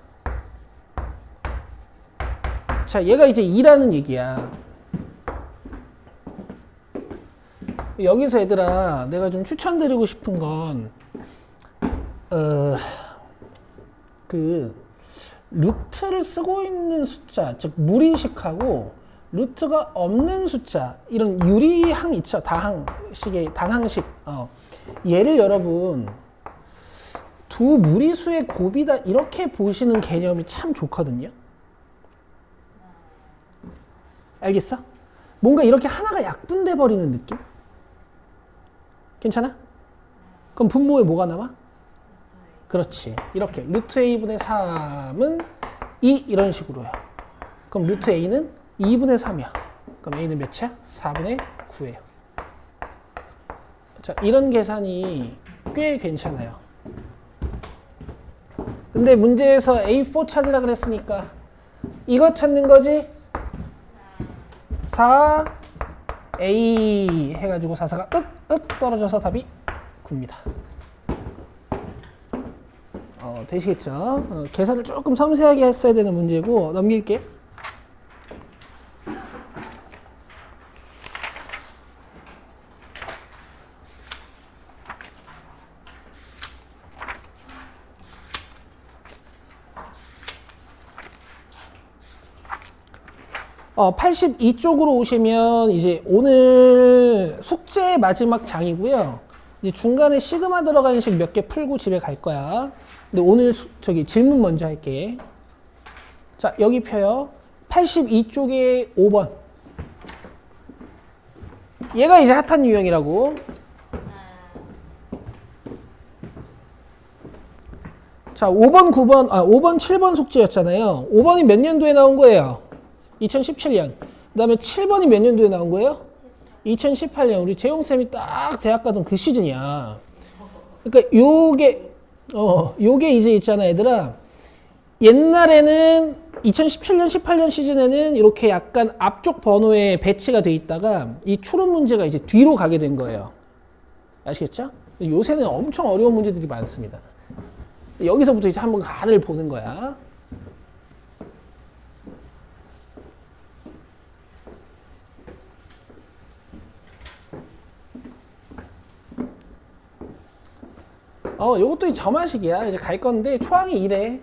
자, 얘가 이제 2라는 얘기야. 여기서 얘들아, 내가 좀 추천드리고 싶은 건, 루트를 쓰고 있는 숫자, 즉, 무리식하고, 루트가 없는 숫자, 이런 유리항 있죠? 다항식의, 단항식. 얘를 여러분, 두 무리수의 곱이다, 이렇게 보시는 개념이 참 좋거든요? 알겠어? 뭔가 이렇게 하나가 약분돼 버리는 느낌? 괜찮아? 그럼 분모에 뭐가 남아? 그렇지. 이렇게 루트 A분의 3은 2 이런 식으로요. 그럼 루트 A는 2분의 3이야. 그럼 A는 몇이야? 4분의 9예요. 자, 이런 계산이 꽤 괜찮아요. 근데 문제에서 A4 찾으라 그랬으니까 이거 찾는 거지? 4A 해가지고 4가 윽 떨어져서 답이 9입니다. 되시겠죠? 계산을 조금 섬세하게 했어야 되는 문제고 넘길게. 어, 82쪽으로 오시면 이제 오늘 숙제 마지막 장이고요. 이제 중간에 시그마 들어가는 식 몇 개 풀고 집에 갈 거야. 근데 오늘 질문 먼저 할게. 자, 여기 펴요. 82쪽에 5번. 얘가 이제 핫한 유형이라고. 자, 5번, 9번, 5번, 7번 숙제였잖아요. 5번이 몇 년도에 나온 거예요? 2017년. 그 다음에 7번이 몇 년도에 나온 거예요? 2018년. 우리 재용쌤이 딱 대학 가던 그 시즌이야. 그러니까 요게 이제 있잖아, 얘들아. 옛날에는 2017년, 18년 시즌에는 이렇게 약간 앞쪽 번호에 배치가 돼 있다가 이 추론 문제가 이제 뒤로 가게 된 거예요. 아시겠죠? 요새는 엄청 어려운 문제들이 많습니다. 여기서부터 이제 한번 간을 보는 거야. 요것도 저만식이야. 이제 갈 건데 초항이 이래.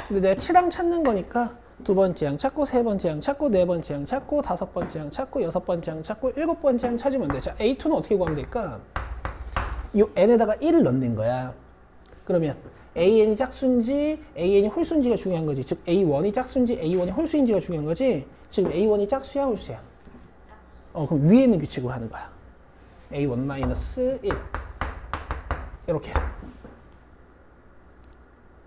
근데 내가 7항 찾는 거니까 두 번째 항 찾고, 세 번째 항 찾고, 네 번째 항 찾고, 다섯 번째 항 찾고, 여섯 번째 항 찾고, 일곱 번째 항 찾으면 돼. 자, A2는 어떻게 구하면 될까? 요 n에다가 1을 넣는 거야. 그러면 AN이 짝수인지 AN이 홀수인지가 중요한 거지. 즉 A1이 짝수인지 A1이 홀수인지가 중요한 거지. 지금 A1이 짝수야 홀수야? 그럼 위에 있는 규칙으로 하는 거야. A1-1 이렇게.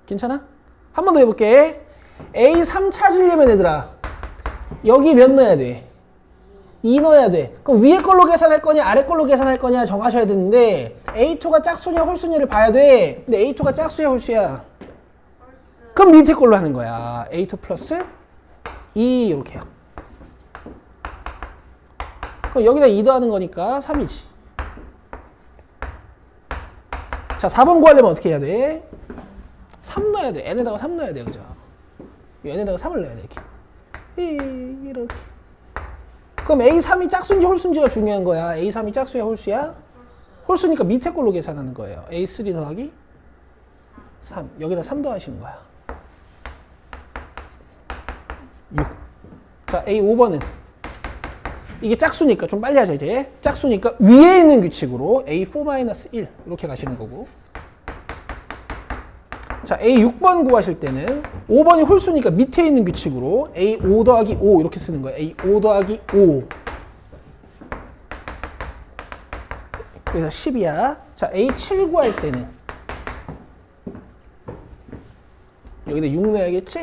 괜찮아? 한 번 더 해볼게. A3 찾으려면 얘들아 여기 몇 넣어야 돼? 2 넣어야 돼. 그럼 위에 걸로 계산할 거냐 아래 걸로 계산할 거냐 정하셔야 되는데 A2가 짝수냐 홀수냐를 봐야 돼. 근데 A2가 짝수야 홀수야? 그럼 밑에 걸로 하는 거야. A2 플러스 2 이렇게요. 그럼 여기다 2 더하는 거니까 3이지. 자, 4번 구하려면 어떻게 해야 돼? 3 넣어야 돼. n에다가 3 넣어야 돼. 그죠? n에다가 3을 넣어야 돼. 이렇게. 이렇게. 그럼 A3이 짝수인지 홀수인지가 중요한 거야. A3이 짝수야 홀수야? 홀수니까 밑에 걸로 계산하는 거예요. A3 더하기 3. 여기다 3 더하시는 거야. 6. 자, A5번은 이게 짝수니까 좀 빨리 하자 이제. 짝수니까 위에 있는 규칙으로 A4-1 이렇게 가시는 거고. 자, A6번 구하실 때는 5번이 홀수니까 밑에 있는 규칙으로 A5 더하기 5 이렇게 쓰는 거예요. A5 더하기 5. 그래서 10이야. 자, A7 구할 때는 여기다 6 넣어야겠지?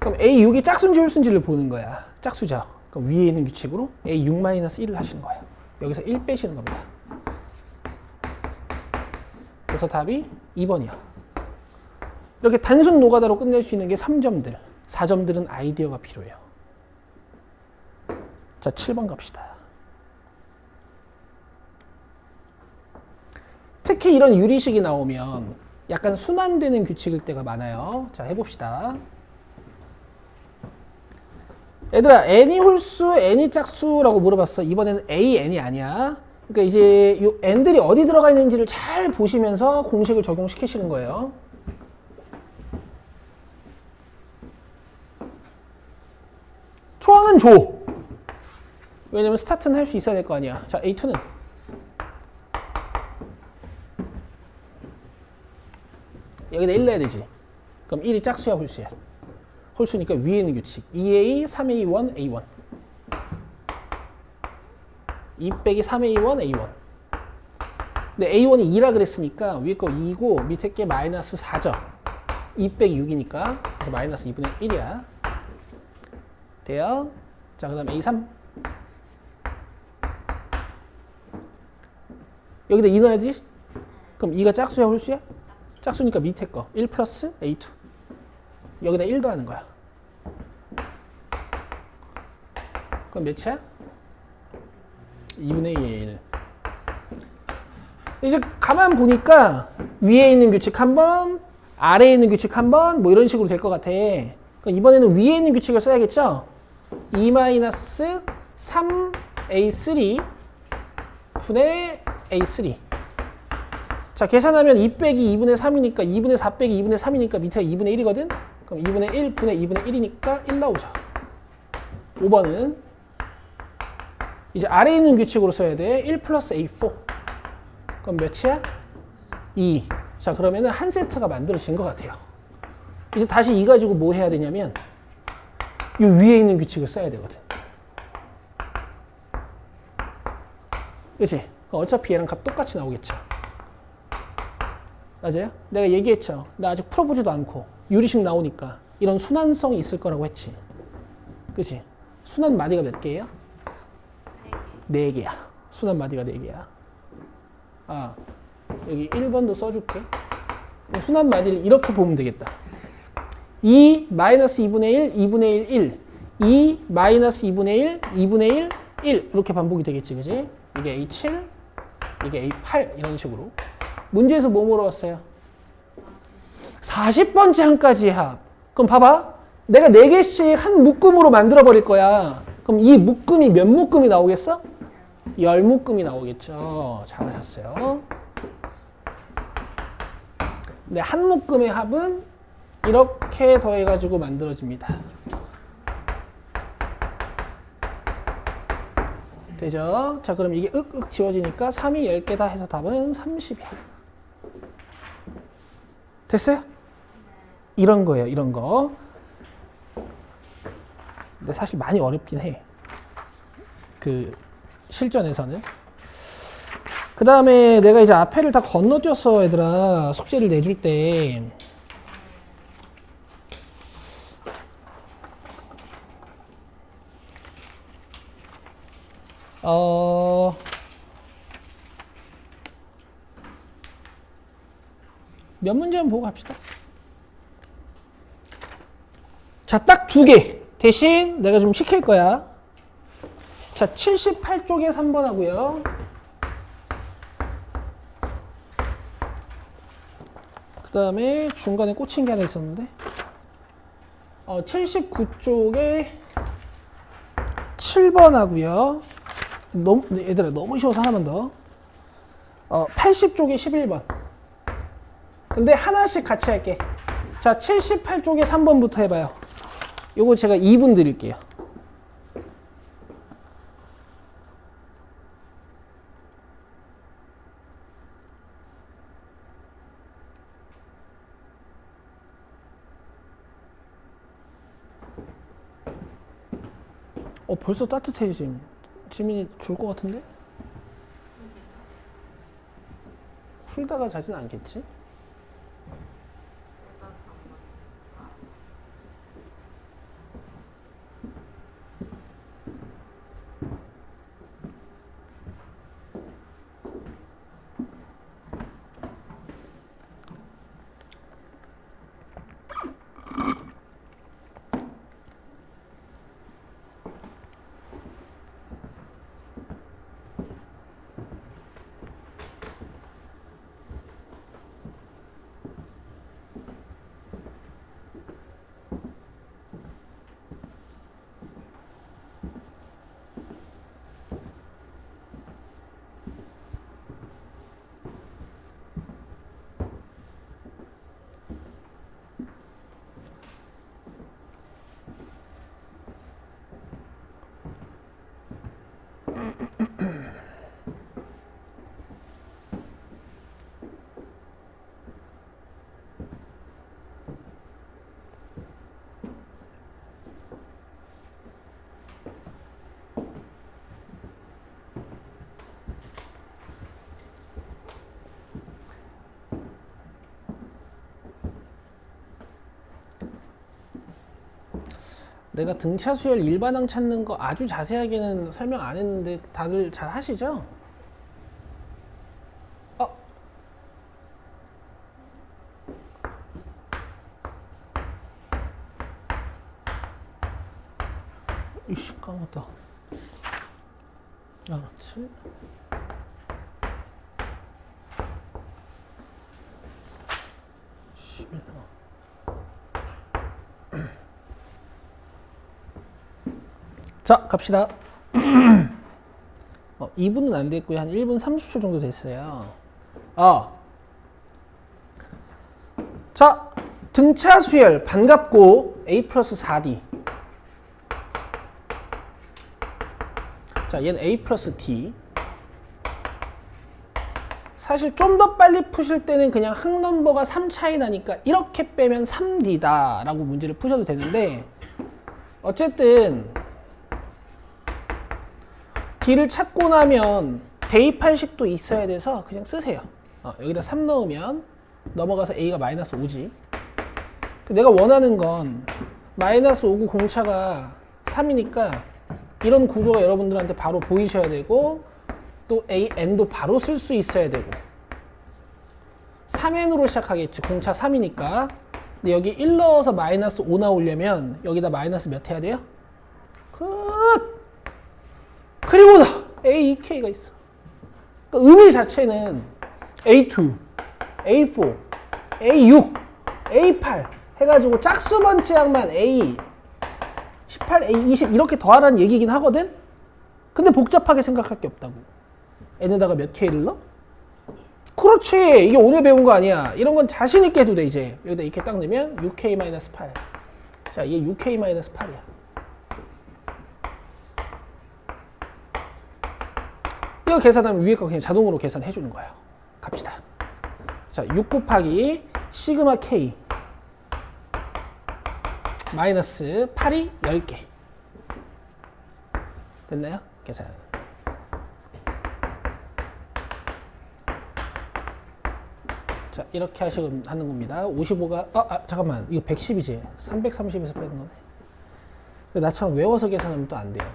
그럼 A6이 짝수인지 홀수인지를 보는 거야. 짝수죠. 그럼 위에 있는 규칙으로 A6-1을 하시는 거예요. 여기서 1 빼시는 겁니다. 그래서 답이 2번이야. 이렇게 단순 노가다로 끝낼 수 있는 게 3점들. 4점들은 아이디어가 필요해요. 자, 7번 갑시다. 특히 이런 유리식이 나오면 약간 순환되는 규칙일 때가 많아요. 자, 해봅시다. 얘들아, n이 홀수, n이 짝수라고 물어봤어. 이번에는 a,n이 아니야. 그러니까 이제 이 n들이 어디 들어가 있는지를 잘 보시면서 공식을 적용시키시는 거예요. 초항은 줘. 왜냐면 스타트는 할 수 있어야 될 거 아니야. 자, A2는 여기다 1 넣어야 되지. 그럼 1이 짝수야 홀수야? 홀수니까 위에 있는 규칙 2A, 3A1, A1 2 빼기 3A1, A1 근데 A1이 2라 그랬으니까 위에 거 2고 밑에 게 마이너스 4죠. 2 빼기 6이니까 그래서 마이너스 2분의 1이야. 돼요? 자, 그 다음 A3 여기다 2 넣어야지. 그럼 2가 짝수야 홀수야? 짝수니까 밑에 거 1 플러스 A2 여기다 1 더하는 거야. 그럼 몇이야? 2분의 1. 이제 가만 보니까 위에 있는 규칙 한 번, 아래에 있는 규칙 한 번, 뭐 이런 식으로 될 것 같아. 그럼 이번에는 위에 있는 규칙을 써야겠죠? 2-3A3 분의 A3. 자, 계산하면 2 빼기 2분의 3이니까 2분의 4 빼기 2분의 3이니까 밑에 2분의 1이거든? 그럼 2분의 1 분의 2분의 1이니까 1 나오죠. 5번은 이제 아래에 있는 규칙으로 써야 돼. 1 플러스 A4. 그럼 몇이야? 2. 자, 그러면은 한 세트가 만들어진 것 같아요. 이제 다시 이 가지고 뭐 해야 되냐면 이 위에 있는 규칙을 써야 되거든. 그치? 어차피 얘랑 값 똑같이 나오겠죠. 맞아요? 내가 얘기했죠. 나 아직 풀어보지도 않고 유리식 나오니까 이런 순환성이 있을 거라고 했지. 그치? 순환 마디가 몇 개예요? 4개야. 순환 마디가 4개야. 아, 여기 1번도 써줄게. 순환 마디를 이렇게 보면 되겠다. 2 마이너스 2분의 1, 2분의 1, 1. 2 마이너스 2분의 1, 2분의 1, 1. 이렇게 반복이 되겠지, 그지? 이게 A7, 이게 A8 이런 식으로. 문제에서 뭐 물어봤어요? 40번째 항까지 합. 그럼 봐봐. 내가 4개씩 한 묶음으로 만들어 버릴 거야. 그럼 이 묶음이 몇 묶음이 나오겠어? 10묶음이 나오겠죠. 잘하셨어요. 근데 한 묶음의 합은 이렇게 더해가지고 만들어집니다. 되죠? 자, 그럼 이게 윽윽 지워지니까 3이 10개다 해서 답은 30이야. 됐어요? 이런 거예요, 이런 거. 근데 사실 많이 어렵긴 해. 그 실전에서는. 그 다음에 내가 이제 앞에를 다 건너뛰었어, 얘들아. 숙제를 내줄 때. 몇 문제만 보고 갑시다. 자, 딱 2개. 대신 내가 좀 시킬 거야. 자, 78쪽에 3번 하고요. 그 다음에 중간에 꽂힌 게 하나 있었는데 79쪽에 7번 하고요. 얘들아 너무 쉬워서 하나만 더. 80쪽에 11번. 근데 하나씩 같이 할게. 자, 78쪽에 3번부터 해봐요. 요거 제가 2분 드릴게요. 벌써 따뜻해, 지금. 지민이 좋을 것 같은데? 풀다가 자진 않겠지? 내가 등차 수열 일반항 찾는 거 아주 자세하게는 설명 안 했는데 다들 잘 하시죠? 이씨, 까먹었다. 7 11 자, 갑시다. 2분은 안 됐고요. 한 1분 30초 정도 됐어요. 자, 등차 수열 반갑고 A 플러스 4D. 자, 얘는 A 플러스 D. 사실 좀 더 빨리 푸실 때는 그냥 항넘버가 3 차이 나니까 이렇게 빼면 3D다 라고 문제를 푸셔도 되는데, 어쨌든 D를 찾고 나면 대입할 식도 있어야 돼서 그냥 쓰세요. 여기다 3 넣으면 넘어가서 A가 마이너스 5지. 내가 원하는 건 마이너스 5구 공차가 3이니까 이런 구조가 여러분들한테 바로 보이셔야 되고, 또 AN도 바로 쓸 수 있어야 되고. 3N으로 시작하겠지. 공차 3이니까. 근데 여기 1 넣어서 마이너스 5 나오려면 여기다 마이너스 몇 해야 돼요? 끝! 그리고 나 A2K가 있어. 그러니까 의미 자체는 A2, A4, A6, A8 해가지고 짝수 번째항만 A 18, A20 이렇게 더하라는 얘기긴 하거든? 근데 복잡하게 생각할 게 없다고. N에다가 몇 K를 넣어? 그렇지. 이게 오늘 배운 거 아니야. 이런 건 자신 있게 해도 돼. 이제 여기다 이렇게 딱 넣으면 6k-8. 자, 이게 6k-8이야. 이거 계산하면 위에 거 그냥 자동으로 계산해 주는 거예요. 갑시다. 자, 6 곱하기 시그마 k 마이너스 8이 10개. 됐나요? 계산. 자, 이렇게 하는 겁니다. 55가, 잠깐만. 이거 110이지. 330에서 빼는 거네. 나처럼 외워서 계산하면 또 안 돼요.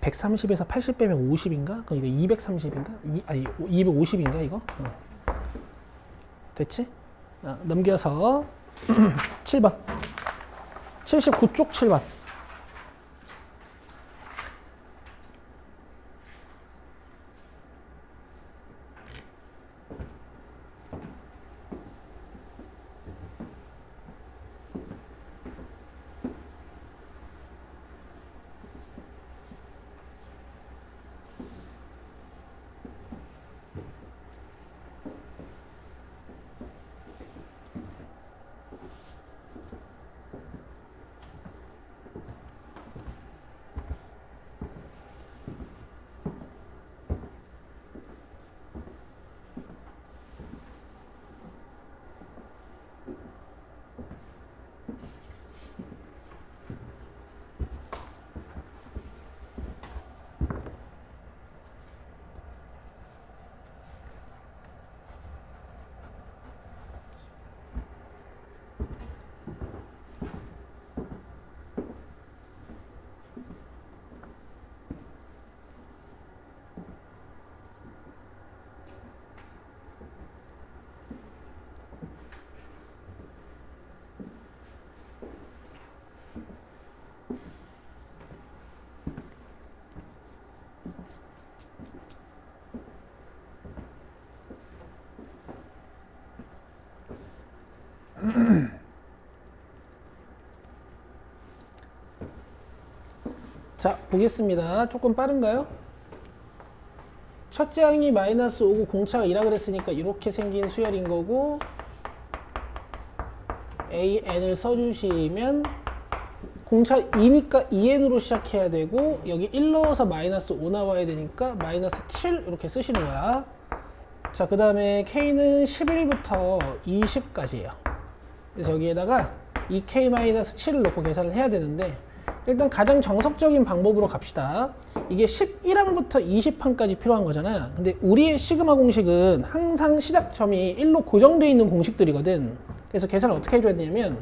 130에서 80 빼면 50인가? 그럼 이거 230인가? 아니, 250인가, 이거? 됐지? 넘겨서 7번. 79쪽 7번. 자, 보겠습니다. 조금 빠른가요? 첫째 항이 마이너스 5고 공차가 2라 그랬으니까 이렇게 생긴 수열인 거고, AN을 써주시면 공차 2니까 2N으로 시작해야 되고, 여기 1 넣어서 마이너스 5 나와야 되니까 마이너스 7 이렇게 쓰시는 거야. 자, 그 다음에 K는 11부터 20까지예요. 그래서 여기에다가 2K-7을 넣고 계산을 해야 되는데, 일단 가장 정석적인 방법으로 갑시다. 이게 11항부터 20항까지 필요한 거잖아. 근데 우리의 시그마 공식은 항상 시작점이 1로 고정되어 있는 공식들이거든. 그래서 계산을 어떻게 해줘야 되냐면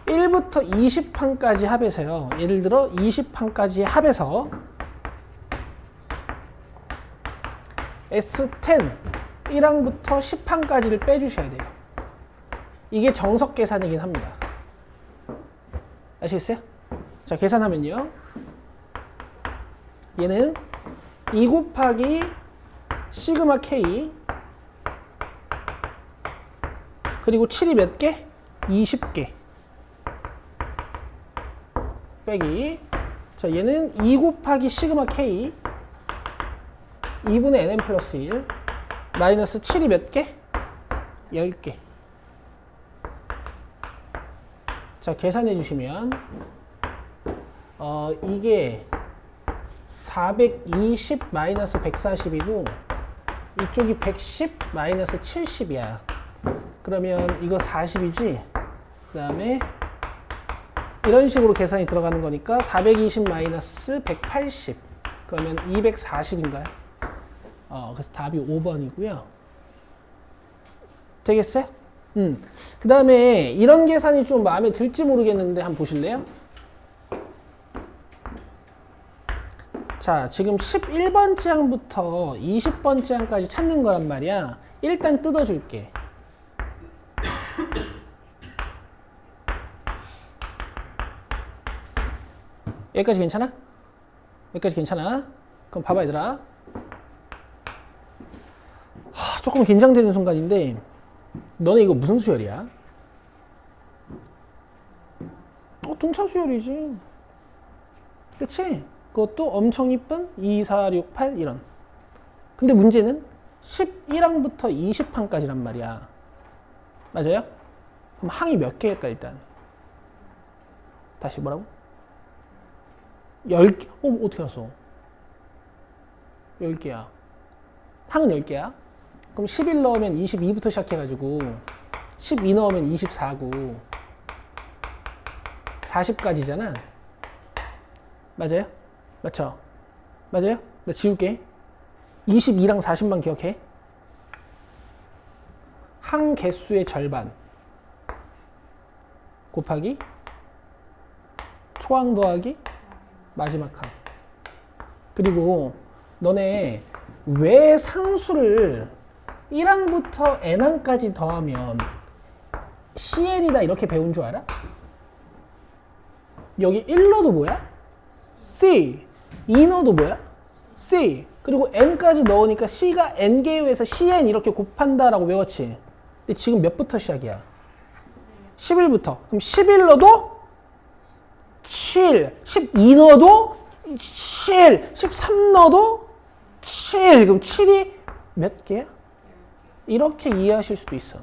1부터 20항까지 합해서요. 예를 들어 20항까지 합해서 S10 1항부터 10항까지를 빼주셔야 돼요. 이게 정석 계산이긴 합니다. 아시겠어요? 자, 계산하면요. 얘는 2 곱하기 시그마 K 그리고 7이 몇 개? 20개 빼기, 자, 얘는 2 곱하기 시그마 K 2분의 NN 플러스 1 마이너스 7이 몇 개? 10개. 자, 계산해 주시면 이게 420 마이너스 140이고 이쪽이 110 마이너스 70이야. 그러면 이거 40이지? 그 다음에 이런 식으로 계산이 들어가는 거니까 420 마이너스 180 그러면 240인가요? 그래서 답이 5번이고요. 되겠어요? 그 다음에 이런 계산이 좀 마음에 들지 모르겠는데 한번 보실래요? 자, 지금 11번째 항부터 20번째 항까지 찾는 거란 말이야. 일단 뜯어줄게. 여기까지 괜찮아? 여기까지 괜찮아? 그럼 봐봐 얘들아. 조금 긴장되는 순간인데 너네 이거 무슨 수열이야? 등차 수열이지. 그치? 그것도 엄청 이쁜 2, 4, 6, 8 이런. 근데 문제는 11항부터 20항까지란 말이야. 맞아요? 그럼 항이 몇 개일까 일단? 다시 뭐라고? 10개. 어떻게 알았어? 10개야. 항은 10개야. 그럼 11 넣으면 22부터 시작해가지고 12 넣으면 24고 40까지잖아. 맞아요? 맞죠? 맞아요? 나 지울게. 22랑 40만 기억해. 항 개수의 절반 곱하기 초항 더하기 마지막 항. 그리고 너네 왜 상수를 1항부터 n항까지 더하면 cn이다 이렇게 배운 줄 알아? 여기 1넣어도 뭐야? c. 2넣어도 뭐야? c. 그리고 n까지 넣으니까 c가 n개에 의해서 cn 이렇게 곱한다라고 외웠지. 근데 지금 몇부터 시작이야? 11부터. 그럼 11 넣어도 7. 12 넣어도 7. 13 넣어도 7. 그럼 7이 몇 개야? 이렇게 이해하실 수도 있어.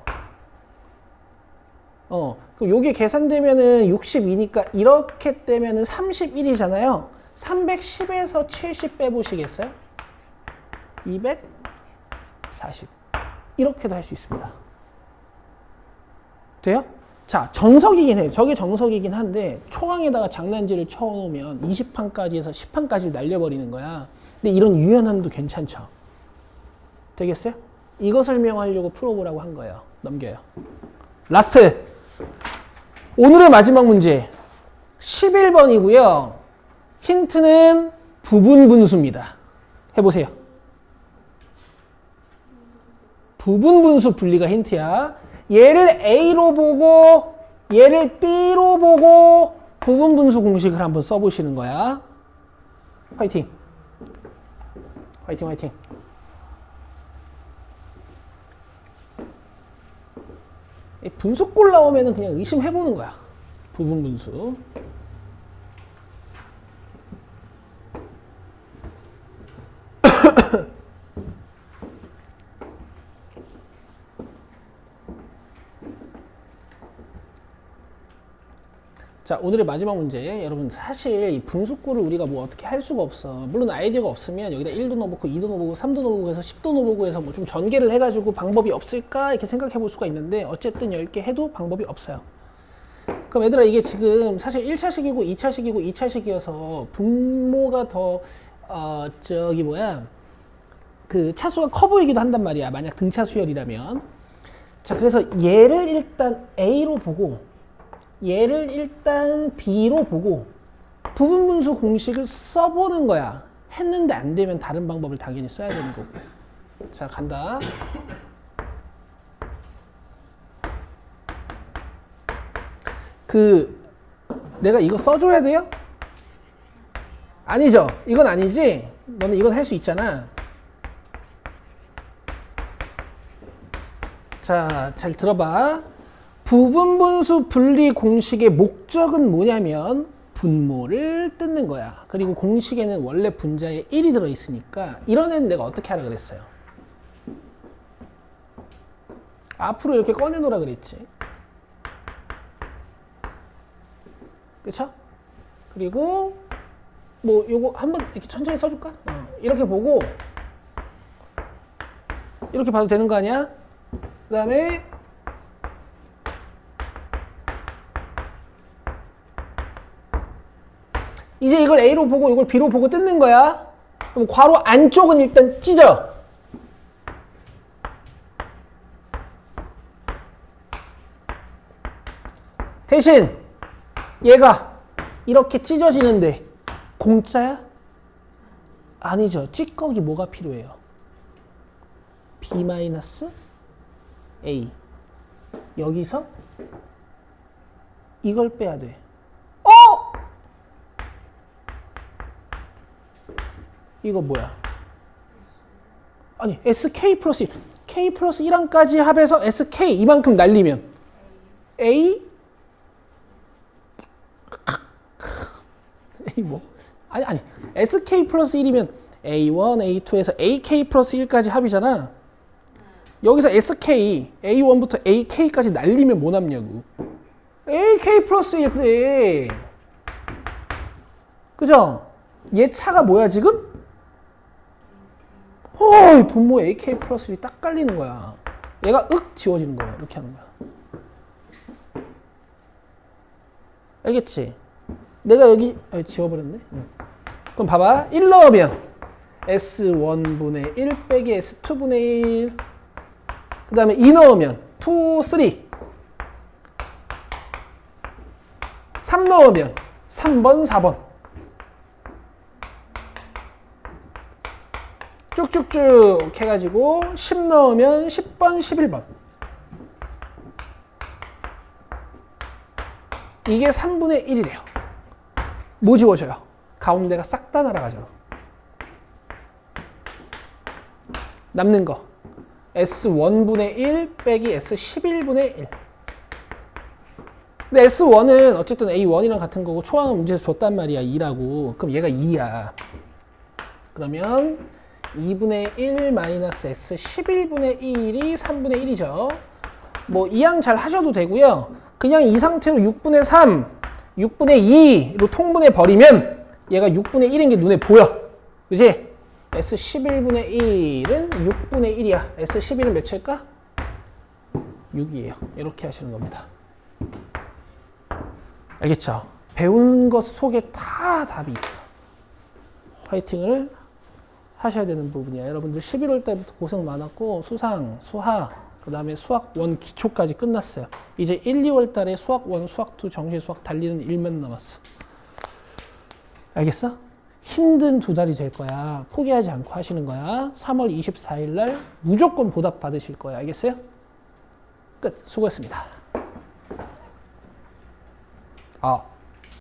그럼 요게 계산되면은 62니까 이렇게 떼면은 31이잖아요. 310에서 70 빼보시겠어요? 240. 이렇게도 할 수 있습니다. 돼요? 자, 정석이긴 해요. 저게 정석이긴 한데 초항에다가 장난질을 쳐놓으면 20항까지 해서 10항까지 날려버리는 거야. 근데 이런 유연함도 괜찮죠. 되겠어요? 이거 설명하려고 풀어보라고 한 거예요. 넘겨요. 라스트! 오늘의 마지막 문제 11번이고요. 힌트는 부분 분수입니다. 해보세요. 부분 분수 분리가 힌트야. 얘를 A로 보고 얘를 B로 보고 부분 분수 공식을 한번 써보시는 거야. 화이팅. 화이팅 화이팅. 분수꼴 나오면 그냥 의심해보는 거야. 부분 분수. 자, 오늘의 마지막 문제. 여러분, 사실 이 분수꼴을 우리가 뭐 어떻게 할 수가 없어. 물론 아이디어가 없으면 여기다 1도 넣어보고 2도 넣어보고 3도 넣어보고 해서 10도 넣어보고 해서 뭐 좀 전개를 해가지고 방법이 없을까 이렇게 생각해 볼 수가 있는데 어쨌든 10개 해도 방법이 없어요. 그럼 얘들아, 이게 지금 사실 1차식이고 2차식이고 2차식이어서 분모가 더 그 차수가 커 보이기도 한단 말이야. 만약 등차 수열이라면. 자, 그래서 얘를 일단 A로 보고 얘를 일단 B로 보고 부분 분수 공식을 써보는 거야. 했는데 안 되면 다른 방법을 당연히 써야 되는 거고. 자, 간다. 내가 이거 써줘야 돼요? 아니죠? 이건 아니지? 너는 이건 할 수 있잖아. 자, 잘 들어봐. 부분 분수 분리 공식의 목적은 뭐냐면 분모를 뜯는 거야. 그리고 공식에는 원래 분자에 1이 들어있으니까 이런 애는 내가 어떻게 하라 그랬어요? 앞으로 이렇게 꺼내놓으라 그랬지. 그쵸? 그리고 뭐 요거 한번 이렇게 천천히 써줄까? 이렇게 보고 이렇게 봐도 되는 거 아니야? 그 다음에 이제 이걸 A로 보고 이걸 B로 보고 뜯는 거야. 그럼 괄호 안쪽은 일단 찢어. 대신 얘가 이렇게 찢어지는데 공짜야? 아니죠. 찌꺼기 뭐가 필요해요? B-A. 여기서 이걸 빼야 돼. 이거 뭐야? 아니, SK 플러스 1. K 플러스 1항까지 합해서 SK 이만큼 날리면 A? A 뭐? 아니. SK 플러스 1이면 A1, A2에서 AK 플러스 1까지 합이잖아. 여기서 SK, A1부터 AK까지 날리면 뭐 남냐고. AK 플러스 1 그래. 그죠? 얘 차가 뭐야 지금? 분모 AK 플러스 1이 딱 깔리는 거야. 얘가 윽 지워지는 거야. 이렇게 하는 거야. 알겠지? 내가 여기 지워버렸네. 그럼 봐봐. 1 넣으면 S1분의 1 빼기 S2분의 1. 그 다음에 2 넣으면 2, 3. 3 넣으면 3번, 4번. 쭉쭉쭉 해가지고 10 넣으면 10번, 11번. 이게 3분의 1이래요. 뭐 지워져요? 가운데가 싹 다 날아가죠. 남는 거 S1분의 1 빼기 S11분의 1. 근데 S1은 어쨌든 A1이랑 같은 거고 초항은 문제에서 줬단 말이야. 2라고. 그럼 얘가 2야. 그러면 2분의 1 마이너스 S11분의 1이 3분의 1이죠. 뭐 이항 잘 하셔도 되고요. 그냥 이 상태로 6분의 3, 6분의 2로 통분해 버리면 얘가 6분의 1인 게 눈에 보여. 그지? S11분의 1은 6분의 1이야. S11은 몇일까? 6이에요. 이렇게 하시는 겁니다. 알겠죠? 배운 것 속에 다 답이 있어요. 화이팅을 하셔야 되는 부분이야. 여러분들 11월 달부터 고생 많았고 수상, 수학, 그 다음에 수학 1 기초까지 끝났어요. 이제 1, 2월 달에 수학 1, 수학 2, 정시 수학 달리는 일만 남았어. 알겠어? 힘든 두 달이 될 거야. 포기하지 않고 하시는 거야. 3월 24일 날 무조건 보답 받으실 거야. 알겠어요? 끝. 수고했습니다.